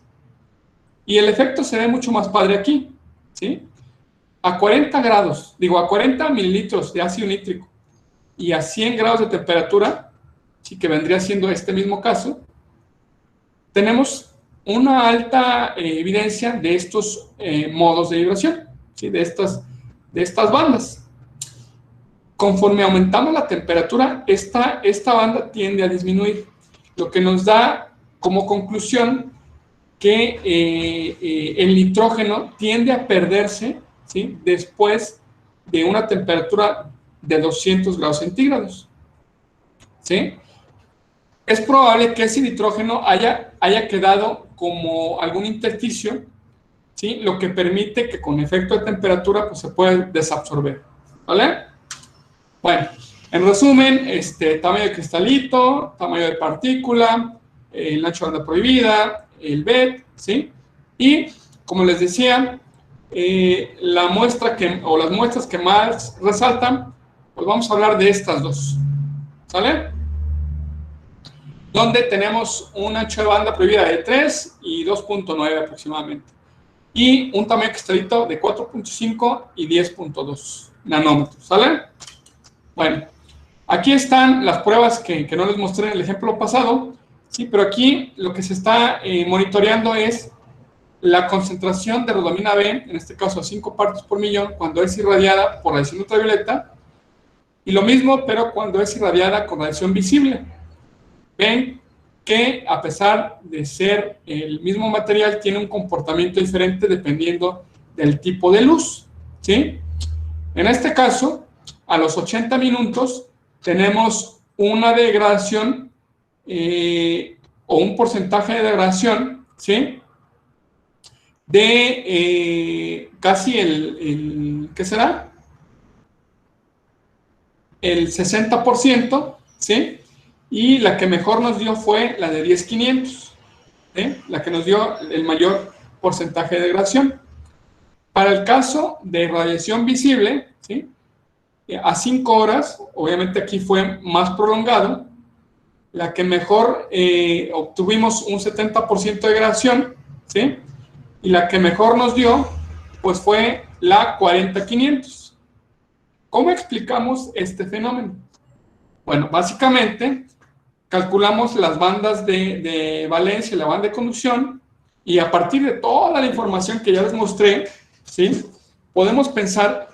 Y el efecto se ve mucho más padre aquí, ¿sí? A 40 grados, a 40 mililitros de ácido nítrico y a 100 grados de temperatura, sí, que vendría siendo este mismo caso, tenemos una alta evidencia de estos modos de vibración, ¿sí? de estas bandas. Conforme aumentamos la temperatura, esta banda tiende a disminuir, lo que nos da como conclusión que el nitrógeno tiende a perderse, ¿sí? Después de una temperatura de 200 grados centígrados. ¿Sí? Es probable que ese nitrógeno haya quedado como algún intersticio, ¿sí? Lo que permite que con efecto de temperatura pues, se pueda desabsorber. ¿Vale? Bueno, en resumen, tamaño de cristalito, tamaño de partícula, el ancho de banda prohibida, el BET, ¿sí? Y, como les decía, las muestras que más resaltan, pues vamos a hablar de estas dos, ¿sale? Donde tenemos un ancho de banda prohibida de 3 y 2.9 aproximadamente. Y un tamaño de cristalito de 4.5 y 10.2 nanómetros, ¿sale? Bueno, aquí están las pruebas que no les mostré en el ejemplo pasado, ¿sí? Pero aquí lo que se está monitoreando es la concentración de rodamina B, en este caso a 5 partes por millón, cuando es irradiada por radiación ultravioleta, y lo mismo, pero cuando es irradiada con radiación visible. Ven que a pesar de ser el mismo material, tiene un comportamiento diferente dependiendo del tipo de luz, ¿sí? En este caso, a los 80 minutos, tenemos una degradación o un porcentaje de degradación, ¿sí? De casi ¿qué será? El 60%, ¿sí? Y la que mejor nos dio fue la de 10.500, ¿sí? La que nos dio el mayor porcentaje de degradación. Para el caso de radiación visible, ¿sí? A 5 horas, obviamente aquí fue más prolongado, la que mejor obtuvimos un 70% de degradación, ¿sí? Y la que mejor nos dio, pues fue la 40.500. ¿Cómo explicamos este fenómeno? Bueno, básicamente calculamos las bandas de valencia y la banda de conducción, y a partir de toda la información que ya les mostré, ¿sí? Podemos pensar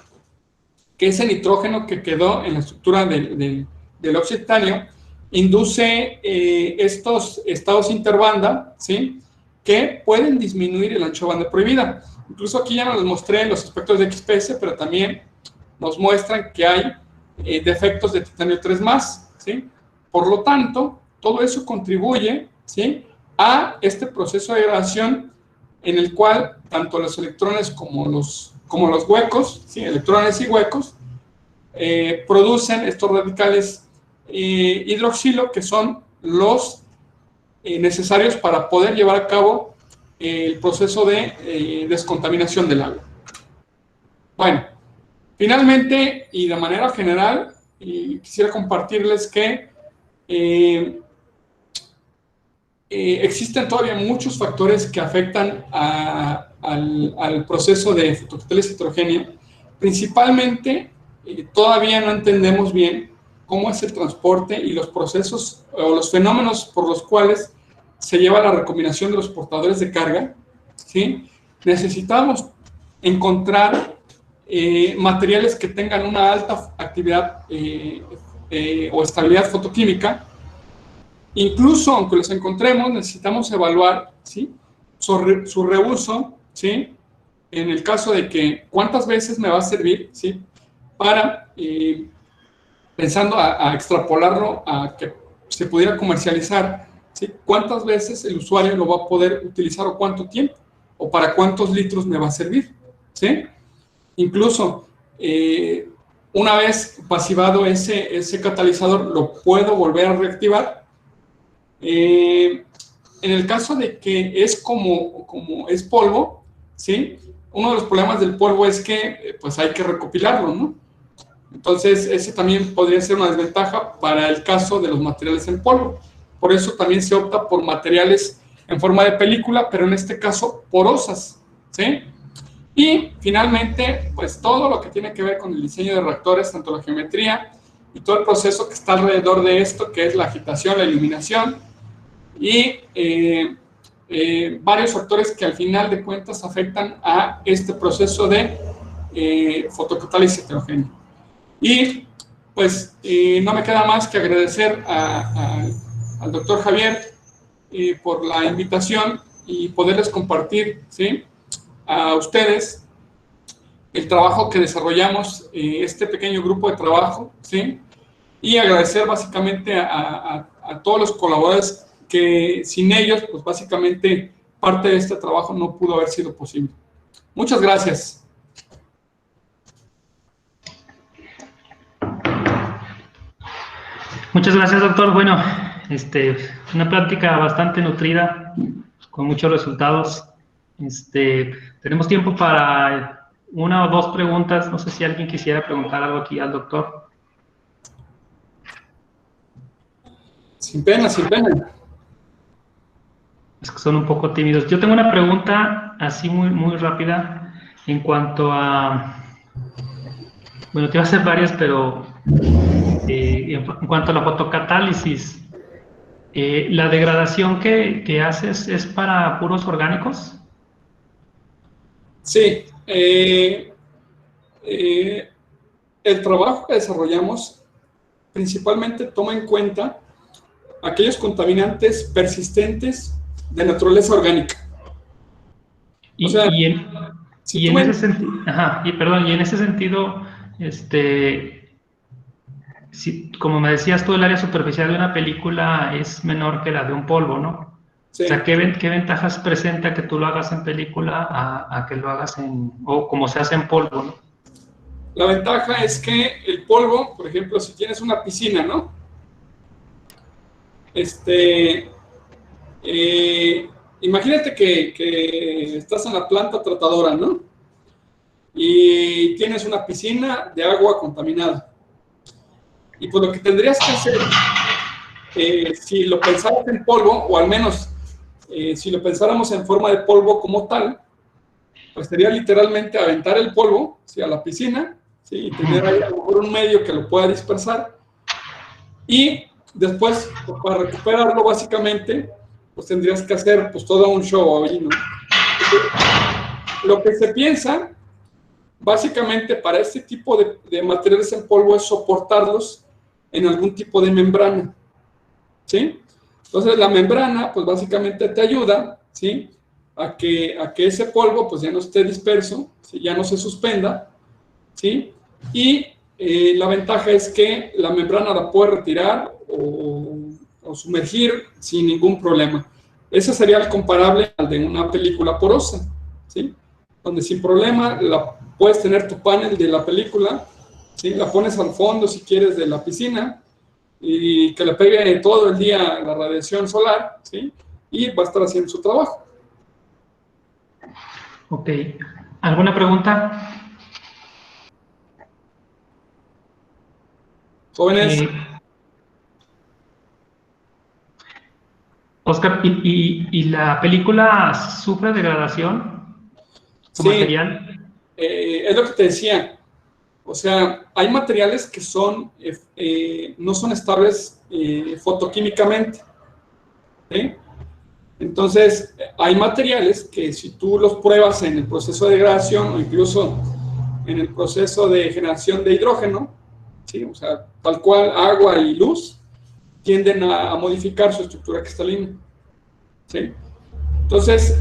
que ese nitrógeno que quedó en la estructura del óxido de titanio induce estos estados interbanda, ¿sí? Que pueden disminuir el ancho de banda prohibida. Incluso aquí ya nos los mostré los espectros de XPS, pero también nos muestran que hay defectos de titanio 3+, ¿sí? Por lo tanto, todo eso contribuye, ¿sí?, a este proceso de degradación en el cual tanto los electrones como los huecos, ¿sí?, electrones y huecos, producen estos radicales hidroxilo, que son los necesarios para poder llevar a cabo el proceso de descontaminación del agua. Bueno, finalmente y de manera general, quisiera compartirles que existen todavía muchos factores que afectan al proceso de fotocatálisis heterogénea. Principalmente, todavía no entendemos bien cómo es el transporte y los procesos o los fenómenos por los cuales se lleva la recombinación de los portadores de carga, ¿sí? Necesitamos encontrar materiales que tengan una alta actividad o estabilidad fotoquímica. Incluso, aunque los encontremos, necesitamos evaluar, ¿sí?, su reuso, ¿sí?, en el caso de que cuántas veces me va a servir, ¿sí?, para, pensando a extrapolarlo a que se pudiera comercializar, ¿sí?, cuántas veces el usuario lo va a poder utilizar o cuánto tiempo, o para cuántos litros me va a servir, ¿sí? Incluso, una vez pasivado ese catalizador, lo puedo volver a reactivar. En el caso de que es como es polvo, ¿sí?, uno de los problemas del polvo es que pues hay que recopilarlo, ¿no? Entonces, ese también podría ser una desventaja para el caso de los materiales en polvo. Por eso también se opta por materiales en forma de película, pero en este caso porosas, ¿sí? Y finalmente, pues todo lo que tiene que ver con el diseño de reactores, tanto la geometría y todo el proceso que está alrededor de esto, que es la agitación, la iluminación y varios factores que al final de cuentas afectan a este proceso de fotocatálisis heterogénea. Y pues no me queda más que agradecer al doctor Javier por la invitación y poderles compartir, ¿sí?, a ustedes el trabajo que desarrollamos, este pequeño grupo de trabajo, ¿sí?, y agradecer básicamente a todos los colaboradores que sin ellos, pues básicamente parte de este trabajo no pudo haber sido posible. Muchas gracias. Muchas gracias, doctor. Bueno, una plática bastante nutrida, con muchos resultados. Tenemos tiempo para una o dos preguntas. No sé si alguien quisiera preguntar algo aquí al doctor. Sin pena, sin pena. Es que son un poco tímidos. Yo tengo una pregunta así muy, muy rápida en cuanto a... Bueno, te iba a hacer varias, pero en cuanto a la fotocatálisis, ¿la degradación que haces es para puros orgánicos? Sí. El trabajo que desarrollamos principalmente toma en cuenta aquellos contaminantes persistentes de naturaleza orgánica. O sea, Y en ese sentido, y en ese sentido, como me decías tú, el área superficial de una película es menor que la de un polvo, ¿no? Sí. O sea, ¿qué ventajas presenta que tú lo hagas en película a que lo hagas o como se hace en polvo, ¿no? La ventaja es que el polvo, por ejemplo, si tienes una piscina, ¿no? Imagínate que estás en la planta tratadora, ¿no? Y tienes una piscina de agua contaminada. Y pues lo que tendrías que hacer, si lo pensaras en polvo, o al menos si lo pensáramos en forma de polvo como tal, pues sería literalmente aventar el polvo, ¿sí?, a la piscina, ¿sí?, y tener ahí a lo mejor un medio que lo pueda dispersar. Y después, pues, para recuperarlo, básicamente, pues tendrías que hacer pues todo un show ahí, ¿no? Lo que se piensa, básicamente, para este tipo de materiales en polvo es soportarlos en algún tipo de membrana, ¿sí? Entonces, la membrana, pues básicamente te ayuda, ¿sí?, a que ese polvo, pues ya no esté disperso, ¿sí?, ya no se suspenda, ¿sí? Y la ventaja es que la membrana la puede retirar o sumergir sin ningún problema. Ese sería el comparable al de una película porosa, ¿sí? Donde sin problema puedes tener tu panel de la película, ¿sí? La pones al fondo si quieres de la piscina y que le pegue todo el día la radiación solar, ¿sí? Y va a estar haciendo su trabajo. Ok. ¿Alguna pregunta? Jóvenes, Oscar, ¿y la película sufre degradación, su sí, material? es lo que te decía. O sea, hay materiales que no son estables fotoquímicamente, ¿sí? Entonces, hay materiales que si tú los pruebas en el proceso de degradación o incluso en el proceso de generación de hidrógeno, ¿sí? O sea, tal cual agua y luz, tienden a modificar su estructura cristalina, ¿sí? Entonces,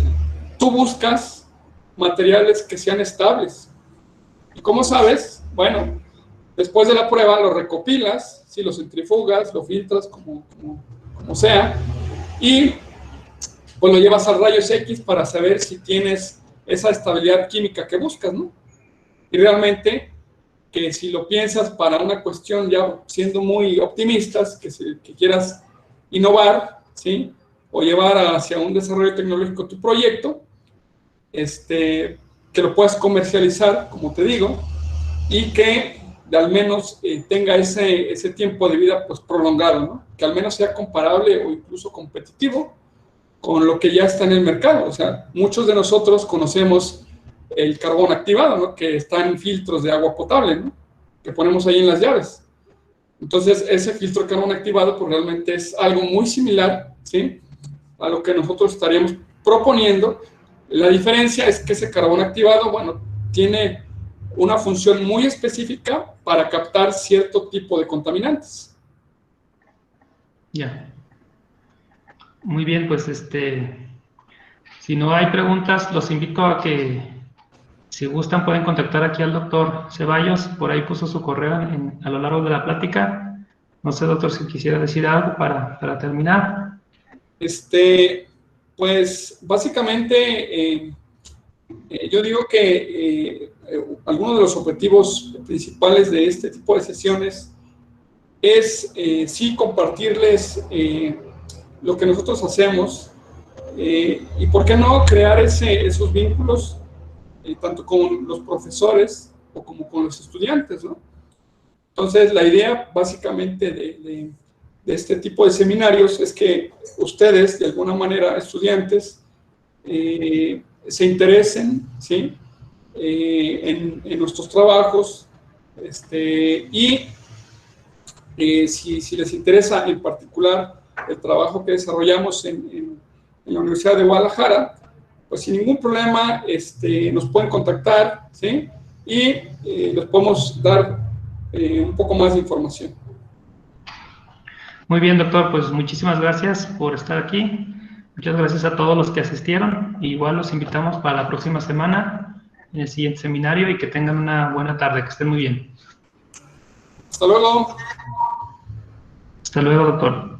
tú buscas materiales que sean estables. ¿Y cómo sabes? Bueno, después de la prueba lo recopilas, ¿sí? Lo centrifugas, lo filtras como sea, y pues lo llevas a rayos X para saber si tienes esa estabilidad química que buscas, ¿no? Y realmente, que si lo piensas para una cuestión ya siendo muy optimistas, que quieras innovar, ¿sí? O llevar hacia un desarrollo tecnológico tu proyecto, que lo puedas comercializar, como te digo, y que al menos tenga ese tiempo de vida pues prolongado, ¿no? Que al menos sea comparable o incluso competitivo con lo que ya está en el mercado. O sea, muchos de nosotros conocemos el carbón activado, ¿no? Que está en filtros de agua potable, ¿no? Que ponemos ahí en las llaves. Entonces, ese filtro de carbón activado pues realmente es algo muy similar, ¿sí? A lo que nosotros estaríamos proponiendo. La diferencia es que ese carbón activado, bueno, tiene una función muy específica para captar cierto tipo de contaminantes. Ya. Muy bien, pues si no hay preguntas, los invito a que, si gustan, pueden contactar aquí al doctor Ceballos. Por ahí puso su correo a lo largo de la plática. No sé, doctor, si quisiera decir algo para terminar. Pues básicamente yo digo que algunos de los objetivos principales de este tipo de sesiones es sí compartirles lo que nosotros hacemos y por qué no crear esos vínculos tanto con los profesores o como con los estudiantes, ¿no? Entonces la idea básicamente de este tipo de seminarios es que ustedes de alguna manera, estudiantes, se interesen, ¿sí? En nuestros trabajos y si les interesa en particular el trabajo que desarrollamos en la Universidad de Guadalajara, pues sin ningún problema nos pueden contactar, ¿sí? Y les podemos dar un poco más de información. Muy bien, doctor, pues muchísimas gracias por estar aquí. Muchas gracias a todos los que asistieron. Igual los invitamos para la próxima semana en el siguiente seminario y que tengan una buena tarde, que estén muy bien. Hasta luego. Hasta luego, doctor.